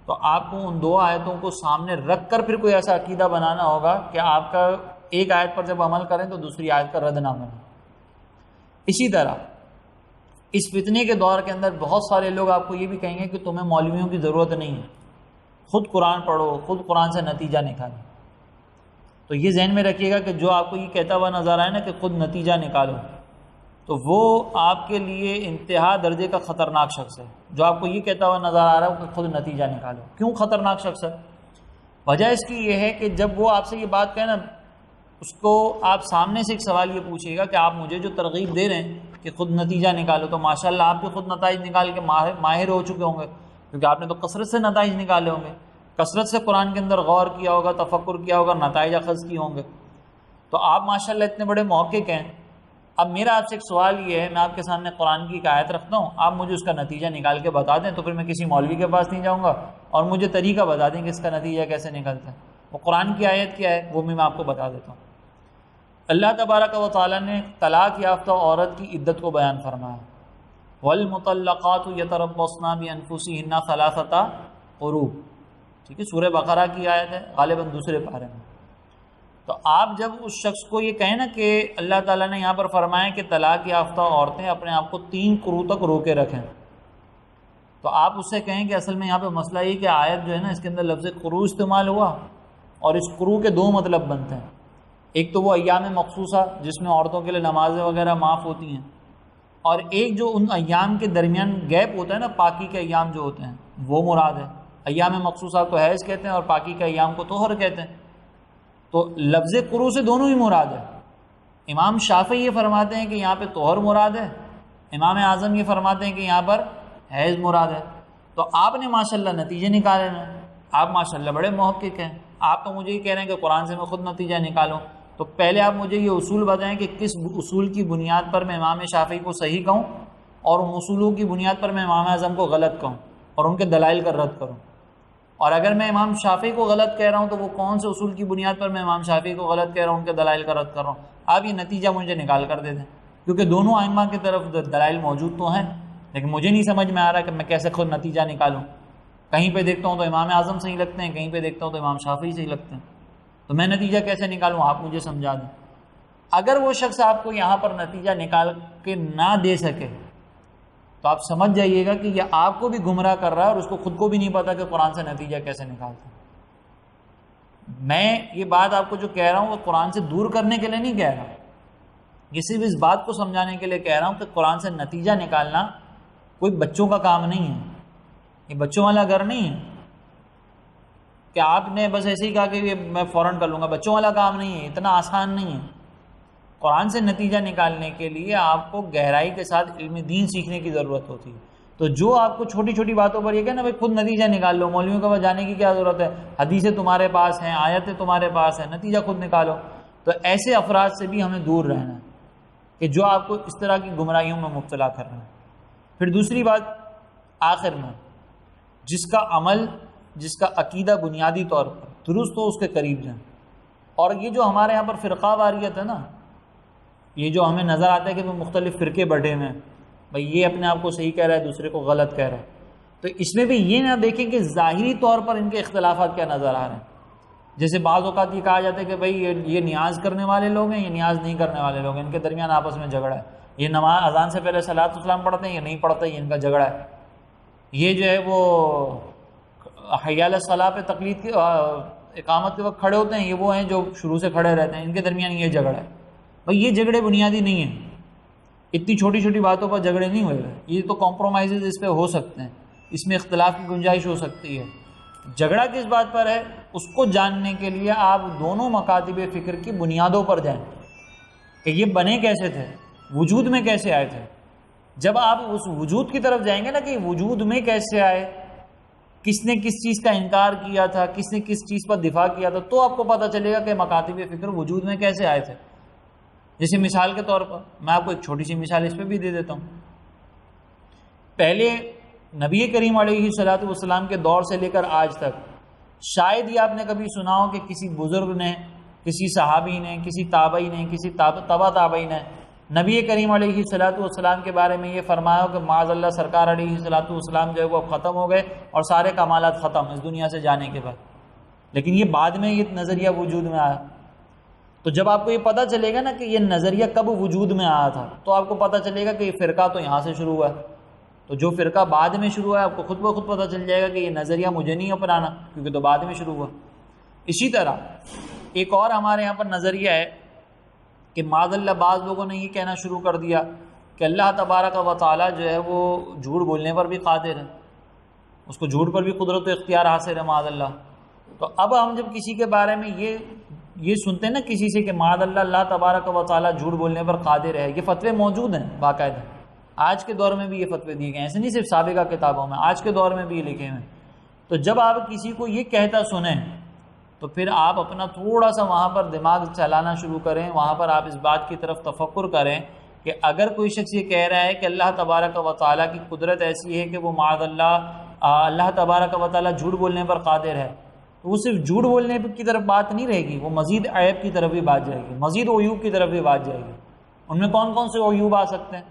تو آپ کو ان 2 آیتوں کو سامنے رکھ کر پھر کوئی ایسا عقیدہ بنانا ہوگا کہ آپ کا ایک آیت پر جب عمل کریں تو دوسری آیت کا رد نہ بنے۔ اسی طرح اس فتنے کے دور کے اندر بہت سارے لوگ آپ کو یہ بھی کہیں گے کہ تمہیں مولویوں کی ضرورت نہیں ہے، خود قرآن پڑھو، خود قرآن سے نتیجہ نکالو۔ تو یہ ذہن میں رکھیے گا کہ جو آپ کو یہ کہتا ہوا نظر آئے نا کہ خود نتیجہ نکالو، تو وہ آپ کے لیے انتہا درجے کا خطرناک شخص ہے۔ جو آپ کو یہ کہتا ہوا نظر آ رہا ہے کہ خود نتیجہ نکالو، کیوں خطرناک شخص ہے؟ وجہ اس کی یہ ہے کہ جب وہ آپ سے یہ بات کہے نا، اس کو آپ سامنے سے ایک سوال یہ پوچھیے گا کہ آپ مجھے جو ترغیب دے رہے ہیں کہ خود نتیجہ نکالو، تو ماشاءاللہ آپ بھی خود نتائج نکال کے ماہر ہو چکے ہوں گے، کیونکہ آپ نے تو کثرت سے نتائج نکالے ہوں گے، کثرت سے قرآن کے اندر غور کیا ہوگا، تفکر کیا ہوگا، نتائج اخذ کیے ہوں گے، تو آپ ماشاءاللہ اتنے بڑے محقق ہیں۔ اب میرا آپ سے ایک سوال یہ ہے، میں آپ کے سامنے قرآن کی ایک آیت رکھتا ہوں، آپ مجھے اس کا نتیجہ نکال کے بتا دیں، تو پھر میں کسی مولوی کے پاس نہیں جاؤں گا اور مجھے طریقہ بتا دیں کہ اس کا نتیجہ کیسے نکلتا ہے۔ وہ قرآن کی آیت کیا ہے وہ بھی میں آپ کو بتا دیتا ہوں۔ اللہ تبارک و تعالیٰ نے طلاق یافتہ عورت کی عدت کو بیان فرمایا، وَالْمُطَلَّقَاتُ يَتَرَبَّصْنَ بِأَنفُسِهِنَّ ثَلَاثَةَ قُرُوء، ٹھیک ہے، سورہ بقرہ کی آیت ہے، غالباً دوسرے پارے میں۔ تو آپ جب اس شخص کو یہ کہیں نا کہ اللہ تعالیٰ نے یہاں پر فرمایا کہ طلاق یافتہ عورتیں اپنے آپ کو 3 قروء تک روکے رکھیں، تو آپ اس سے کہیں کہ اصل میں یہاں پہ مسئلہ یہ کہ آیت جو ہے نا اس کے اندر لفظ قروء استعمال ہوا، اور اس قروء کے 2 مطلب بنتے ہیں۔ ایک تو وہ ایام مخصوصہ جس میں عورتوں کے لیے نمازیں وغیرہ معاف ہوتی ہیں، اور ایک جو ان ایام کے درمیان گیپ ہوتا ہے نا، پاکی کے ایام جو ہوتے ہیں وہ مراد ہے۔ ایام مخصوصہ کو حیض کہتے ہیں اور پاکی کے ایام کو طہر کہتے ہیں، تو لفظ قروء سے دونوں ہی مراد ہے۔ امام شافعی یہ فرماتے ہیں کہ یہاں پہ طہر مراد ہے، امام اعظم یہ فرماتے ہیں کہ یہاں پر حیض مراد ہے۔ تو آپ نے ماشاءاللہ نتیجے نکالے نا، آپ ماشاءاللہ بڑے محقق ہیں، آپ تو مجھے یہ کہہ رہے ہیں کہ قرآن سے میں خود نتیجہ نکالوں، تو پہلے آپ مجھے یہ اصول بتائیں کہ کس اصول کی بنیاد پر میں امام شافعی کو صحیح کہوں اور ان اصولوں کی بنیاد پر میں امام اعظم کو غلط کہوں اور ان کے دلائل کا رد کروں، اور اگر میں امام شافعی کو غلط کہہ رہا ہوں تو وہ کون سے اصول کی بنیاد پر میں امام شافعی کو غلط کہہ رہا ہوں، ان کے دلائل کا رد کر رہا ہوں۔ آپ یہ نتیجہ مجھے نکال کر دے دیں، کیونکہ دونوں ائمہ کی طرف دلائل موجود تو ہیں، لیکن مجھے نہیں سمجھ میں آ رہا کہ میں کیسے خود نتیجہ نکالوں۔ کہیں پہ دیکھتا ہوں تو امام اعظم صحیح لگتے ہیں، کہیں پہ دیکھتا ہوں تو امام شافعی صحیح لگتے ہیں، تو میں نتیجہ کیسے نکالوں، آپ مجھے سمجھا دیں۔ اگر وہ شخص آپ کو یہاں پر نتیجہ نکال کے نہ دے سکے تو آپ سمجھ جائیے گا کہ یہ آپ کو بھی گمراہ کر رہا ہے اور اس کو خود کو بھی نہیں پتا کہ قرآن سے نتیجہ کیسے نکالتا۔ میں یہ بات آپ کو جو کہہ رہا ہوں وہ قرآن سے دور کرنے کے لیے نہیں کہہ رہا، یہ صرف اس بات کو سمجھانے کے لیے کہہ رہا ہوں کہ قرآن سے نتیجہ نکالنا کوئی بچوں کا کام نہیں ہے، یہ بچوں والا گھر نہیں ہے کہ آپ نے بس ایسے ہی کہا کہ یہ میں فوراً کر لوں گا، بچوں والا کام نہیں ہے، اتنا آسان نہیں ہے۔ قرآن سے نتیجہ نکالنے کے لیے آپ کو گہرائی کے ساتھ علم دین سیکھنے کی ضرورت ہوتی ہے۔ تو جو آپ کو چھوٹی چھوٹی باتوں پر یہ کہ نا بھائی خود نتیجہ نکال لو، مولویوں کے پاس جانے کی کیا ضرورت ہے، حدیثیں تمہارے پاس ہیں، آیتیں تمہارے پاس ہیں، نتیجہ خود نکالو، تو ایسے افراد سے بھی ہمیں دور رہنا ہے کہ جو آپ کو اس طرح کی گمراہیوں میں مبتلا کر رہے ہیں۔ پھر دوسری بات آخر میں، جس کا عمل، جس کا عقیدہ بنیادی طور پر درست ہو اس کے قریب جائیں۔ اور یہ جو ہمارے یہاں پر فرقہ واریت ہے نا، یہ جو ہمیں نظر آتا ہے کہ وہ مختلف فرقے بڑھے ہوئے ہیں، بھئی یہ اپنے آپ کو صحیح کہہ رہا ہے، دوسرے کو غلط کہہ رہا ہے، تو اس میں بھی یہ نہ دیکھیں کہ ظاہری طور پر ان کے اختلافات کیا نظر آ رہے ہیں۔ جیسے بعض اوقات یہ کہا جاتا ہے کہ بھئی یہ نیاز کرنے والے لوگ ہیں، یہ نیاز نہیں کرنے والے لوگ ہیں، ان کے درمیان آپس میں جھگڑا ہے، یہ نماز اذان سے پہلے صلاۃ والسلام پڑھتے ہیں، یہ نہیں پڑھتے، یہ ان کا جھگڑا ہے، یہ جو ہے وہ حی علی الصلاۃ پہ تقلید کی اقامت کے وقت کھڑے ہوتے ہیں، یہ وہ ہیں جو شروع سے کھڑے رہتے ہیں، ان کے درمیان یہ جھگڑا ہے۔ بھئی یہ جھگڑے بنیادی نہیں ہیں، اتنی چھوٹی چھوٹی باتوں پر جھگڑے نہیں ہوئے، یہ تو کمپرومائزز اس پہ ہو سکتے ہیں، اس میں اختلاف کی گنجائش ہو سکتی ہے۔ جھگڑا کس بات پر ہے اس کو جاننے کے لیے آپ دونوں مکاتب فکر کی بنیادوں پر جائیں کہ یہ بنے کیسے تھے، وجود میں کیسے آئے تھے۔ جب آپ اس وجود کی طرف جائیں گے نا کہ وجود میں کیسے آئے، کس نے کس چیز کا انکار کیا تھا، کس نے کس چیز پر دفاع کیا تھا، تو آپ کو پتہ چلے گا کہ مکاتب فکر وجود میں کیسے آئے تھے۔ جیسے مثال کے طور پر میں آپ کو ایک چھوٹی سی مثال اس پہ بھی دے دیتا ہوں۔ پہلے نبی کریم علیہ الصلوۃ والسلام کے دور سے لے کر آج تک شاید ہی آپ نے کبھی سنا ہو کہ کسی بزرگ نے، کسی صحابی نے، کسی تابعی نے، کسی تبع تابعی نے نبی کریم علیہ الصلوۃ والسلام کے بارے میں یہ فرمایا ہو کہ معاذ اللہ سرکار علیہ الصلوۃ والسلام جو ہے وہ ختم ہو گئے اور سارے کمالات ختم اس دنیا سے جانے کے بعد۔ لیکن یہ بعد میں یہ نظریہ وجود میں آیا۔ تو جب آپ کو یہ پتہ چلے گا نا کہ یہ نظریہ کب وجود میں آیا تھا، تو آپ کو پتہ چلے گا کہ یہ فرقہ تو یہاں سے شروع ہوا ہے، تو جو فرقہ بعد میں شروع ہوا ہے آپ کو خود بخود پتہ چل جائے گا کہ یہ نظریہ مجھے نہیں اپنانا، کیونکہ تو بعد میں شروع ہوا۔ اسی طرح ایک اور ہمارے یہاں پر نظریہ ہے کہ معاذ اللہ بعض لوگوں نے یہ کہنا شروع کر دیا کہ اللہ تبارک و تعالیٰ جو ہے وہ جھوٹ بولنے پر بھی قادر ہے، اس کو جھوٹ پر بھی قدرت و اختیار حاصل ہے معاذ اللہ۔ تو اب ہم جب کسی کے بارے میں یہ سنتے ہیں نا کسی سے کہ معاذ اللہ اللہ تبارک و تعالیٰ جھوٹ بولنے پر قادر ہے، یہ فتوے موجود ہیں باقاعدہ، آج کے دور میں بھی یہ فتوے دیے گئے ہیں، ایسے نہیں صرف سابقہ کتابوں میں، آج کے دور میں بھی یہ لکھے ہوئے ہیں۔ تو جب آپ کسی کو یہ کہتا سنیں تو پھر آپ اپنا تھوڑا سا وہاں پر دماغ چلانا شروع کریں، وہاں پر آپ اس بات کی طرف تفکر کریں کہ اگر کوئی شخص یہ کہہ رہا ہے کہ اللہ تبارک و تعالیٰ کی قدرت ایسی ہے کہ وہ معاذ اللہ تبارک و تعالیٰ جھوٹ بولنے پر قادر ہے، تو وہ صرف جھوٹ بولنے کی طرف بات نہیں رہے گی، وہ مزید عیب کی طرف بھی بات جائے گی، مزید عیوب کی طرف بھی بات جائے گی۔ ان میں کون کون سے عیوب آ سکتے ہیں؟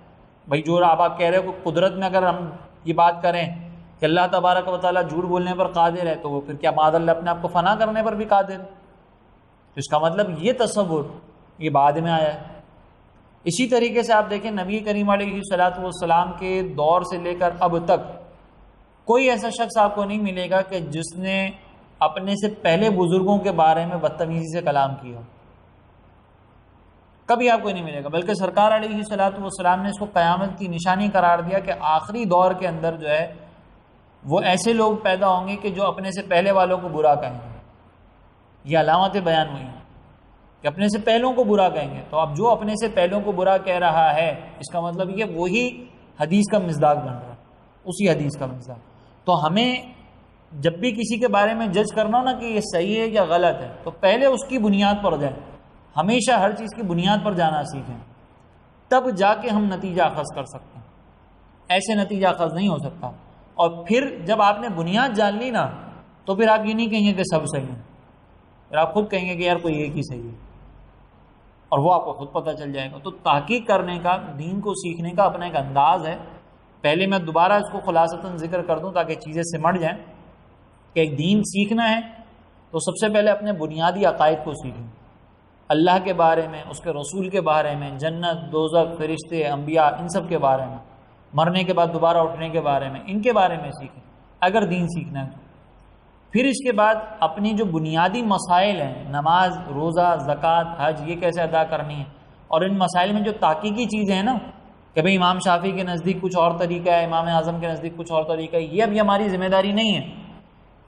بھائی جو آپ کہہ رہے ہو کہ قدرت میں اگر ہم یہ بات کریں کہ اللہ تبارک و تعالیٰ جھوٹ بولنے پر قادر ہے، تو وہ پھر کیا معاذ اللہ اپنے آپ کو فنا کرنے پر بھی قادر ہے؟ تو اس کا مطلب یہ تصور یہ بعد میں آیا ہے۔ اسی طریقے سے آپ دیکھیں نبی کریم علیہ الصلوۃ والسلام کے دور سے لے کر اب تک کوئی ایسا شخص آپ کو نہیں ملے گا کہ جس نے اپنے سے پہلے بزرگوں کے بارے میں بدتمیزی سے کلام کیا، کبھی آپ کو نہیں ملے گا، بلکہ سرکار علیہ الصلوۃ والسلام نے اس کو قیامت کی نشانی قرار دیا کہ آخری دور کے اندر جو ہے وہ ایسے لوگ پیدا ہوں گے کہ جو اپنے سے پہلے والوں کو برا کہیں گے۔ یہ علامتیں بیان ہوئی ہیں کہ اپنے سے پہلوں کو برا کہیں گے، تو اب جو اپنے سے پہلوں کو برا کہہ رہا ہے اس کا مطلب یہ وہی حدیث کا مصداق بن رہا ہے، اسی حدیث کا مصداق۔ تو ہمیں جب بھی کسی کے بارے میں جج کرنا ہو نا کہ یہ صحیح ہے یا غلط ہے، تو پہلے اس کی بنیاد پر جائیں، ہمیشہ ہر چیز کی بنیاد پر جانا سیکھیں، تب جا کے ہم نتیجہ اخذ کر سکتے ہیں، ایسے نتیجہ اخذ نہیں ہو سکتا۔ اور پھر جب آپ نے بنیاد جان لی نا تو پھر آپ یہ نہیں کہیں گے کہ سب صحیح ہیں، پھر آپ خود کہیں گے کہ یار کوئی ایک ہی صحیح ہے، اور وہ آپ کو خود پتہ چل جائے گا۔ تو تحقیق کرنے کا، دین کو سیکھنے کا اپنا ایک انداز ہے۔ پہلے میں دوبارہ اس کو خلاصتاً ذکر کر دوں تاکہ چیزیں سمٹ جائیں کہ ایک دین سیکھنا ہے تو سب سے پہلے اپنے بنیادی عقائد کو سیکھیں، اللہ کے بارے میں، اس کے رسول کے بارے میں، جنت، دوزخ، فرشتے، انبیاء، ان سب کے بارے میں، مرنے کے بعد دوبارہ اٹھنے کے بارے میں، ان کے بارے میں سیکھیں اگر دین سیکھنا ہے تو۔ پھر اس کے بعد اپنی جو بنیادی مسائل ہیں، نماز، روزہ، زکوٰۃ، حج، یہ کیسے ادا کرنی ہے، اور ان مسائل میں جو تحقیقی چیزیں ہیں نا کہ بھئی امام شافعی کے نزدیک کچھ اور طریقہ ہے، امام اعظم کے نزدیک کچھ اور طریقہ ہے، یہ ابھی ہماری ذمہ داری نہیں ہے۔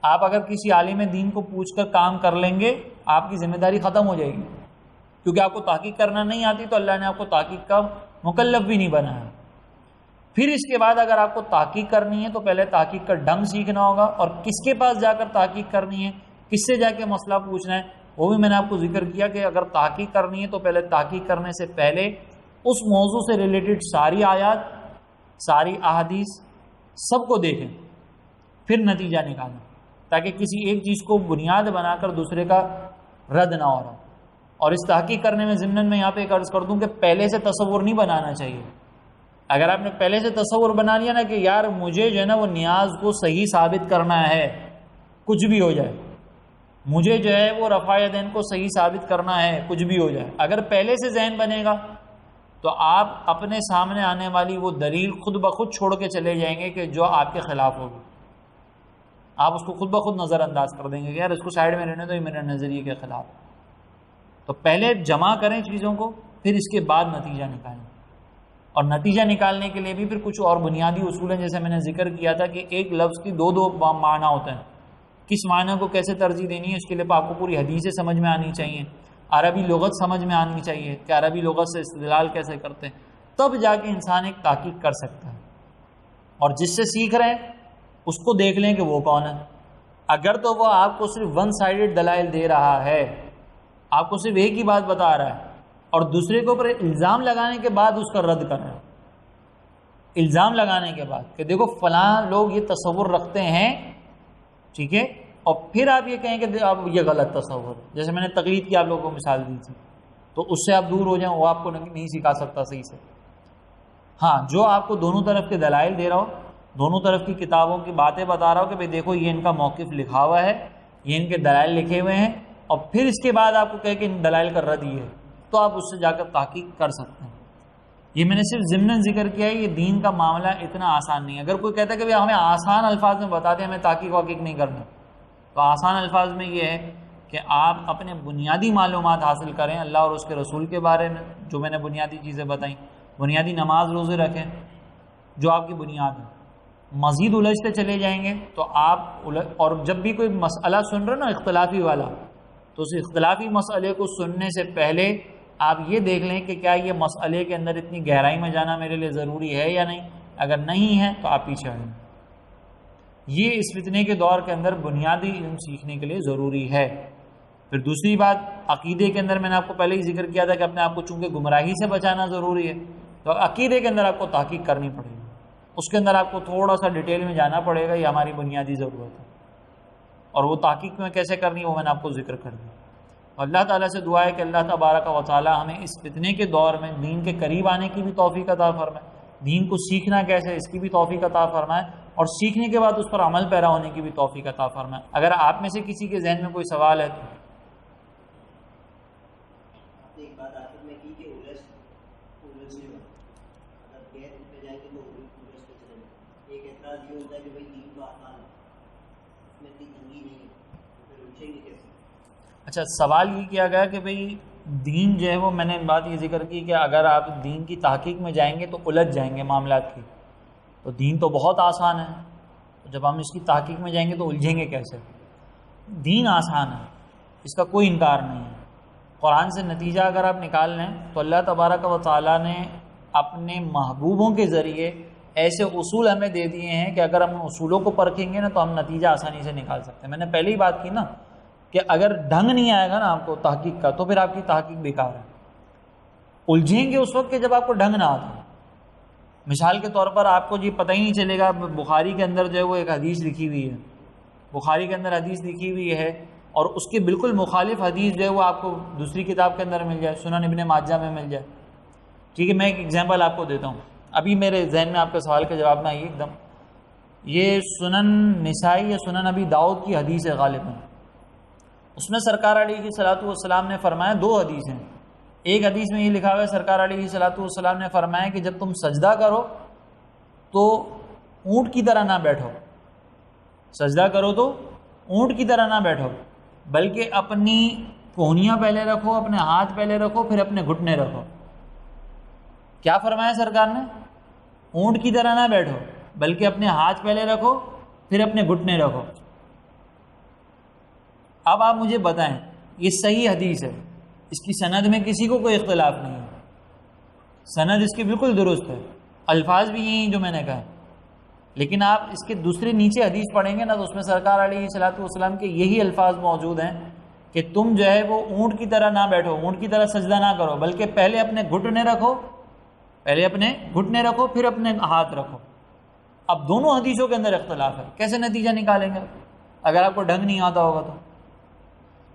آپ اگر کسی عالم دین کو پوچھ کر کام کر لیں گے آپ کی ذمہ داری ختم ہو جائے گی، کیونکہ آپ کو تحقیق کرنا نہیں آتی تو اللہ نے آپ کو تحقیق کا مکلف بھی نہیں بنایا۔ پھر اس کے بعد اگر آپ کو تحقیق کرنی ہے تو پہلے تحقیق کا ڈھنگ سیکھنا ہوگا، اور کس کے پاس جا کر تحقیق کرنی ہے، کس سے جا کے مسئلہ پوچھنا ہے، وہ بھی میں نے آپ کو ذکر کیا کہ اگر تحقیق کرنی ہے تو پہلے تحقیق کرنے سے پہلے اس موضوع سے ریلیٹڈ ساری آیات، ساری احادیث سب کو دیکھیں، پھر نتیجہ نکالیں، تاکہ کسی ایک چیز کو بنیاد بنا کر دوسرے کا رد نہ ہو رہا۔ اور اس تحقیق کرنے میں ضمن میں یہاں پہ ایک عرض کر دوں کہ پہلے سے تصور نہیں بنانا چاہیے۔ اگر آپ نے پہلے سے تصور بنا لیا نا کہ یار مجھے جو ہے نا وہ نیاز کو صحیح ثابت کرنا ہے، کچھ بھی ہو جائے، مجھے جو ہے وہ رفع یدین کو صحیح ثابت کرنا ہے، کچھ بھی ہو جائے، اگر پہلے سے ذہن بنے گا تو آپ اپنے سامنے آنے والی وہ دلیل خود بخود چھوڑ کے چلے جائیں گے کہ جو آپ کے خلاف ہوگی، آپ اس کو خود بخود نظر انداز کر دیں گے کہ یار اس کو سائڈ میں رہنے دو، یہ میرے نظریے کے خلاف۔ تو پہلے جمع کریں چیزوں کو، پھر اس کے بعد نتیجہ نکالیں، اور نتیجہ نکالنے کے لیے بھی پھر کچھ اور بنیادی اصول ہیں، جیسے میں نے ذکر کیا تھا کہ ایک لفظ کی دو معنی ہوتے ہیں، کس معنی کو کیسے ترجیح دینی ہے اس کے لیے آپ کو پوری حدیثیں سمجھ میں آنی چاہیے، عربی لغت سمجھ میں آنی چاہیے کہ عربی لغت سے استدلال کیسے کرتے ہیں، تب جا کے انسان ایک تحقیق کر سکتا ہے۔ اور جس سے سیکھ رہے ہیں اس کو دیکھ لیں کہ وہ کون ہے، اگر تو وہ آپ کو صرف ون سائیڈڈ دلائل دے رہا ہے، آپ کو صرف ایک ہی بات بتا رہا ہے اور دوسرے کے اوپر الزام لگانے کے بعد اس کا رد کر رہے ہیں، الزام لگانے کے بعد کہ دیکھو فلاں لوگ یہ تصور رکھتے ہیں، ٹھیک ہے، اور پھر آپ یہ کہیں کہ اب یہ غلط تصور ہے، جیسے میں نے تقلید کی آپ لوگوں کو مثال دی تھی، تو اس سے آپ دور ہو جائیں، وہ آپ کو نہیں سکھا سکتا صحیح سے۔ ہاں، جو آپ کو دونوں طرف کے دلائل دے رہا ہو، دونوں طرف کی کتابوں کی باتیں بتا رہا ہو کہ بھئی دیکھو یہ ان کا موقف لکھا ہوا ہے، یہ ان کے دلائل لکھے ہوئے ہیں، اور پھر اس کے بعد آپ کو کہے کہ ان دلائل کا رد یہ ہے، تو آپ اس سے جا کر تحقیق کر سکتے ہیں۔ یہ میں نے صرف ضمناً ذکر کیا ہے، یہ دین کا معاملہ اتنا آسان نہیں ہے۔ اگر کوئی کہتا ہے کہ ہمیں آسان الفاظ میں بتا دیں، ہمیں تحقیق واقعیق نہیں کرنا، تو آسان الفاظ میں یہ ہے کہ آپ اپنے بنیادی معلومات حاصل کریں اللہ اور اس کے رسول کے بارے میں، جو میں نے بنیادی چیزیں بتائیں، بنیادی نماز روزے رکھیں جو آپ کی بنیاد ہے۔ مزید الجھتے چلے جائیں گے تو آپ اور جب بھی کوئی مسئلہ سن رہے نا اختلافی والا، تو اس اختلافی مسئلے کو سننے سے پہلے آپ یہ دیکھ لیں کہ کیا یہ مسئلے کے اندر اتنی گہرائی میں جانا میرے لیے ضروری ہے یا نہیں۔ اگر نہیں ہے تو آپ پیچھے ہٹیں۔ یہ اس فتنے کے دور کے اندر بنیادی علم سیکھنے کے لیے ضروری ہے۔ پھر دوسری بات، عقیدے کے اندر میں نے آپ کو پہلے ہی ذکر کیا تھا کہ اپنے آپ کو چونکہ گمراہی سے بچانا ضروری ہے، تو عقیدے کے اندر آپ کو تحقیق کرنی پڑے گی، اس کے اندر آپ کو تھوڑا سا ڈیٹیل میں جانا پڑے گا، یہ ہماری بنیادی ضرورت ہے۔ اور وہ تحقیق میں کیسے کرنی ہے وہ میں نے آپ کو ذکر کر دیا۔ اللہ تعالیٰ سے دعا ہے کہ اللہ تبارک و تعالیٰ ہمیں اس فتنے کے دور میں دین کے قریب آنے کی بھی توفیق عطا فرمائے، دین کو سیکھنا کیسے اس کی بھی توفیق عطا فرمائے، اور سیکھنے کے بعد اس پر عمل پیرا ہونے کی بھی توفیق عطا فرمائے۔ اگر آپ میں سے کسی کے ذہن میں کوئی سوال ہے تو ایک بات آخر میں کی کہ ایک اعتراض یہ ہوتا ہے کہ بھائی دین تو آسان ہے، اس میں اتنی تنگی نہیں ہے، تو پھر الجھیں گے کیسے؟ اچھا، سوال یہ کیا گیا کہ بھئی دین جو ہے وہ میں نے بات یہ ذکر کی کہ اگر آپ دین کی تحقیق میں جائیں گے تو الجھ جائیں گے معاملات کی، تو دین تو بہت آسان ہے، تو جب ہم اس کی تحقیق میں جائیں گے تو الجھیں گے کیسے؟ دین آسان ہے، اس کا کوئی انکار نہیں ہے۔ قرآن سے نتیجہ اگر آپ نکال لیں تو اللہ تبارک و تعالیٰ نے اپنے محبوبوں کے ذریعے ایسے اصول ہمیں دے دیے ہیں کہ اگر ہم اصولوں کو پرکھیں گے نا تو ہم نتیجہ آسانی سے نکال سکتے ہیں۔ میں نے پہلے ہی بات کی نا کہ اگر ڈھنگ نہیں آئے گا نا آپ کو تحقیق کا تو پھر آپ کی تحقیق بیکار ہے۔ الجھیں گے اس وقت کہ جب آپ کو ڈھنگ نہ آتا۔ مثال کے طور پر آپ کو جی پتہ ہی نہیں چلے گا، بخاری کے اندر جو ہے وہ ایک حدیث لکھی ہوئی ہے، بخاری کے اندر حدیث لکھی ہوئی ہے اور اس کے بالکل مخالف حدیث جو ہے وہ آپ کو دوسری کتاب کے اندر مل جائے، سنن ابن ماجہ میں مل جائے۔ ٹھیک ہے، میں ایک ایگزامپل آپ کو دیتا ہوں، ابھی میرے ذہن میں آپ کے سوال کے جواب میں آئیے ایک دم۔ یہ سنن نسائی یا سنن ابی داؤد کی حدیث ہے غالباً، اس میں سرکار علیہ الصلوۃ والسلام نے فرمایا، دو حدیث ہیں، ایک حدیث میں یہ لکھا ہوا ہے سرکار علیہ الصلوۃ والسلام نے فرمایا کہ جب تم سجدہ کرو تو اونٹ کی طرح نہ بیٹھو، سجدہ کرو تو اونٹ کی طرح نہ بیٹھو بلکہ اپنی کوہنیاں پہلے رکھو، اپنے ہاتھ پہلے رکھو، پھر اپنے گھٹنے رکھو۔ کیا فرمایا سرکار نے؟ اونٹ کی طرح نہ بیٹھو بلکہ اپنے ہاتھ پہلے رکھو، پھر اپنے گھٹنے رکھو۔ اب آپ مجھے بتائیں، یہ صحیح حدیث ہے، اس کی سند میں کسی کو کوئی اختلاف نہیں ہے، سند اس کی بالکل درست ہے، الفاظ بھی یہی جو میں نے کہا، لیکن آپ اس کے دوسرے نیچے حدیث پڑھیں گے نا تو اس میں سرکار علیہ الصلوۃ والسلام کے یہی الفاظ موجود ہیں کہ تم جو ہے وہ اونٹ کی طرح نہ بیٹھو، اونٹ کی طرح سجدہ نہ کرو بلکہ پہلے اپنے گھٹنے رکھو، پہلے اپنے گھٹنے رکھو، پھر اپنے ہاتھ رکھو۔ اب دونوں حدیثوں کے اندر اختلاف ہے، کیسے نتیجہ نکالیں گے اگر آپ کو ڈھنگ نہیں آتا ہوگا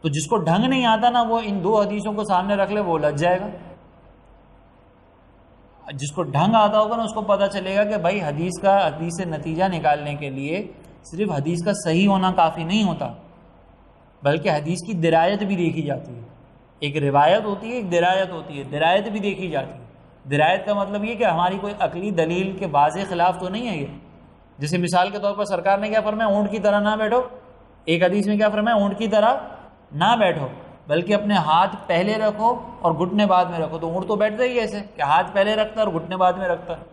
تو جس کو ڈھنگ نہیں آتا نا وہ ان دو حدیثوں کو سامنے رکھ لے وہ لج جائے گا، جس کو ڈھنگ آتا ہوگا نا اس کو پتہ چلے گا کہ بھائی حدیث سے نتیجہ نکالنے کے لیے صرف حدیث کا صحیح ہونا کافی نہیں ہوتا بلکہ حدیث کی درایت بھی دیکھی جاتی ہے۔ ایک روایت ہوتی ہے، ایک درایت ہوتی ہے، درایت بھی دیکھی جاتی ہے۔ درایت کا مطلب یہ کہ ہماری کوئی عقلی دلیل کے واضح خلاف تو نہیں ہے یہ، جیسے مثال کے طور پر سرکار نے کیا فرمایا، اونٹ کی طرح نہ بیٹھو، ایک حدیث میں کیا فرمایا، اونٹ کی طرح نہ بیٹھو بلکہ اپنے ہاتھ پہلے رکھو اور گھٹنے بعد میں رکھو۔ تو اونٹ تو بیٹھتا ہی ایسے کہ ہاتھ پہلے رکھتا ہے اور گھٹنے بعد میں رکھتا ہے،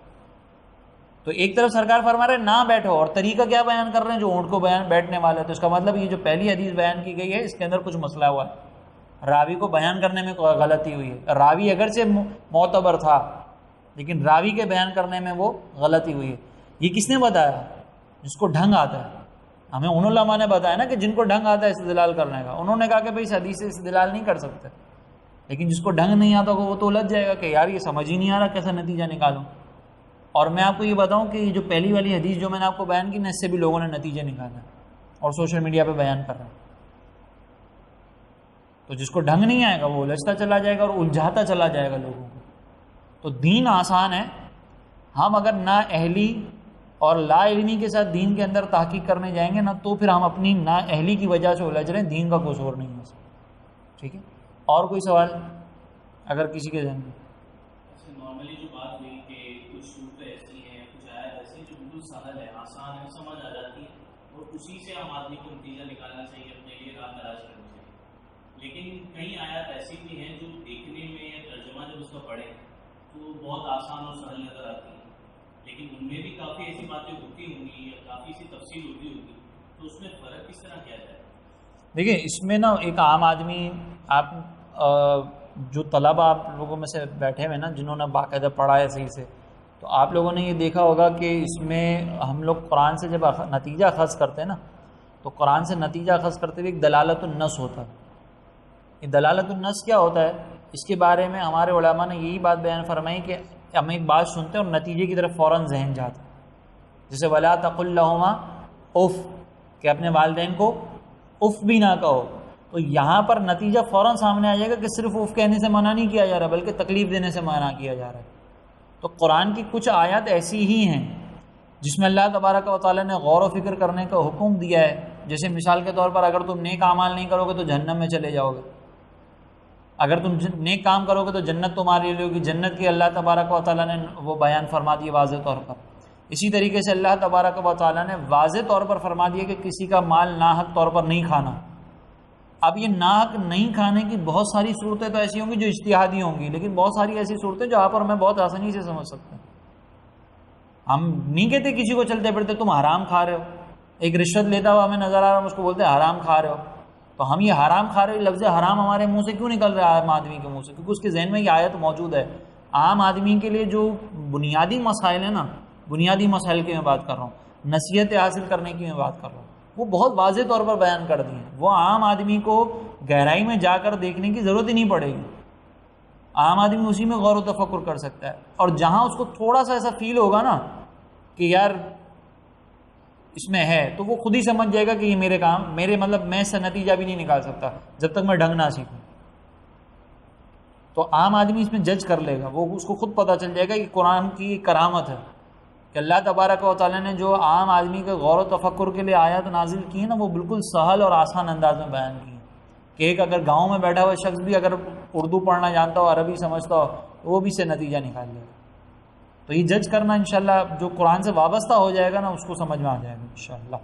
تو ایک طرف سرکار فرما رہے ہیں نہ بیٹھو، اور طریقہ کیا بیان کر رہے ہیں، جو اونٹ کو بیٹھنے والا ہے۔ تو اس کا مطلب یہ جو پہلی حدیث بیان کی گئی ہے اس کے اندر کچھ مسئلہ ہوا ہے، راوی کو بیان کرنے میں غلطی ہوئی ہے، راوی اگرچہ معتبر تھا لیکن راوی کے بیان کرنے میں وہ غلطی ہوئی ہے۔ یہ کس نے بتایا؟ جس کو ڈھنگ آتا ہے۔ ہمیں ان علماء نے بتایا نا کہ جن کو ڈھنگ آتا ہے استدلال کرنے کا، انہوں نے کہا کہ بھائی اس حدیث سے استدلال نہیں کر سکتے، لیکن جس کو ڈھنگ نہیں آتا وہ تو الجھ جائے گا کہ یار یہ سمجھ ہی نہیں آ رہا کیسا نتیجہ نکالوں۔ اور میں آپ کو یہ بتاؤں کہ یہ جو پہلی والی حدیث جو میں نے آپ کو بیان کی نا، اس سے بھی لوگوں نے نتیجے نکالا اور سوشل میڈیا پہ بیان کر رہے ہیں۔ تو جس کو ڈھنگ نہیں آئے گا وہ الجھتا چلا جائے گا اور الجھاتا چلا جائے گا لوگوں کو۔ تو دین آسان ہے، ہم اگر نا اہلی اور لا علمی کے ساتھ دین کے اندر تحقیق کرنے جائیں گے نا تو پھر ہم اپنی نا اہلی کی وجہ سے الجھ رہے ہیں، دین کا قصور نہیں ہے۔ ٹھیک ہے، اور کوئی سوال اگر کسی کے ذہن میں؟ نارملی جو بات ہوئی کہ کچھ صورتیں ایسی ہیں، کچھ آیات ایسی ہیں جو بالکل سہل ہے، آسان ہے، سمجھ آ جاتی ہے اور اسی سے ہم آدمی کو نتیجہ نکالنا چاہیے، اپنے لیے راہ تلاش کرنی چاہیے۔ لیکن کئی آیات ایسی بھی ہیں جو دیکھنے میں ترجمہ جب اس کا پڑھیں تو بہت آسان اور سہل نظر آتی ہیں، لیکن ان میں بھی کافی ایسی باتیں ہوتی ہوں گی یا کافی ایسی تفصیل ہوتی ہوگی، تو اس میں فرق کس طرح کیا جائے؟ دیکھیں اس میں نا ایک عام آدمی، آپ جو طلبہ آپ لوگوں میں سے بیٹھے ہوئے نا جنہوں نے باقاعدہ پڑھا ہے صحیح سے، تو آپ لوگوں نے یہ دیکھا ہوگا کہ اس میں ہم لوگ قرآن سے جب نتیجہ اخذ کرتے ہیں نا، تو قرآن سے نتیجہ اخذ کرتے ہوئے ایک دلالت النص ہوتا ہے۔ یہ دلالت النص کیا ہوتا ہے؟ اس کے بارے میں ہمارے علماء نے یہی بات بیان فرمائی کہ ہم ایک بات سنتے ہیں اور نتیجے کی طرف فوراً ذہن جاتا ہے، جیسے وَلَا تَقُلْ لَهُمَا اف، کہ اپنے والدین کو اف بھی نہ کہو، تو یہاں پر نتیجہ فوراً سامنے آ جائے گا کہ صرف اف کہنے سے منع نہیں کیا جا رہا بلکہ تکلیف دینے سے منع کیا جا رہا ہے۔ تو قرآن کی کچھ آیات ایسی ہی ہیں جس میں اللہ تبارک و تعالیٰ نے غور و فکر کرنے کا حکم دیا ہے، جیسے مثال کے طور پر اگر تم نیک اعمال نہیں کرو گے تو جہنم میں چلے جاؤ گے، اگر تم نیک کام کرو گے تو جنت تمہارے لیے ہوگی، جنت کی اللہ تبارک و تعالیٰ نے وہ بیان فرما دی واضح طور پر۔ اسی طریقے سے اللہ تبارک و تعالیٰ نے واضح طور پر فرما دیا کہ کسی کا مال ناحق طور پر نہیں کھانا۔ اب یہ ناحق نہیں کھانے کی بہت ساری صورتیں تو ایسی ہوں گی جو اجتہادی ہوں گی، لیکن بہت ساری ایسی صورتیں جو آپ اور میں بہت آسانی سے سمجھ سکتے ہیں۔ ہم نہیں کہتے کسی کو چلتے پھرتے تم حرام کھا رہے ہو، ایک رشوت لیتا ہوا ہمیں نظر آ رہا ہے، ہم اس کو بولتے ہیں حرام کھا رہے ہو، تو ہم یہ حرام کھا رہے ہو لفظ حرام ہمارے منہ سے کیوں نکل رہا ہے عام آدمی کے منہ سے؟ کیونکہ اس کے ذہن میں یہ آیت موجود ہے۔ عام آدمی کے لیے جو بنیادی مسائل ہیں نا، بنیادی مسائل کی میں بات کر رہا ہوں، نصیحت حاصل کرنے کی میں بات کر رہا ہوں، وہ بہت واضح طور پر بیان کر دی ہیں، وہ عام آدمی کو گہرائی میں جا کر دیکھنے کی ضرورت ہی نہیں پڑے گی، عام آدمی اسی میں غور و تفکر کر سکتا ہے۔ اور جہاں اس کو تھوڑا سا ایسا فیل ہوگا نا کہ یار اس میں ہے، تو وہ خود ہی سمجھ جائے گا کہ یہ میرے کام، میرے مطلب میں اس سے نتیجہ بھی نہیں نکال سکتا جب تک میں ڈھنگ نہ سیکھوں۔ تو عام آدمی اس میں جج کر لے گا، وہ اس کو خود پتہ چل جائے گا کہ قرآن کی کرامت ہے کہ اللہ تبارک و تعالیٰ نے جو عام آدمی کے غور و تفکر کے لیے آیات نازل کی ہیں نا، وہ بالکل سہل اور آسان انداز میں بیان کی ہیں کہ ایک اگر گاؤں میں بیٹھا ہوا شخص بھی اگر اردو پڑھنا جانتا ہو، عربی سمجھتا ہو، تو وہ بھی سے نتیجہ نکال لے گا۔ تو یہ جج کرنا انشاءاللہ جو قرآن سے وابستہ ہو جائے گا نا، اس کو سمجھ میں آ جائے گا انشاءاللہ۔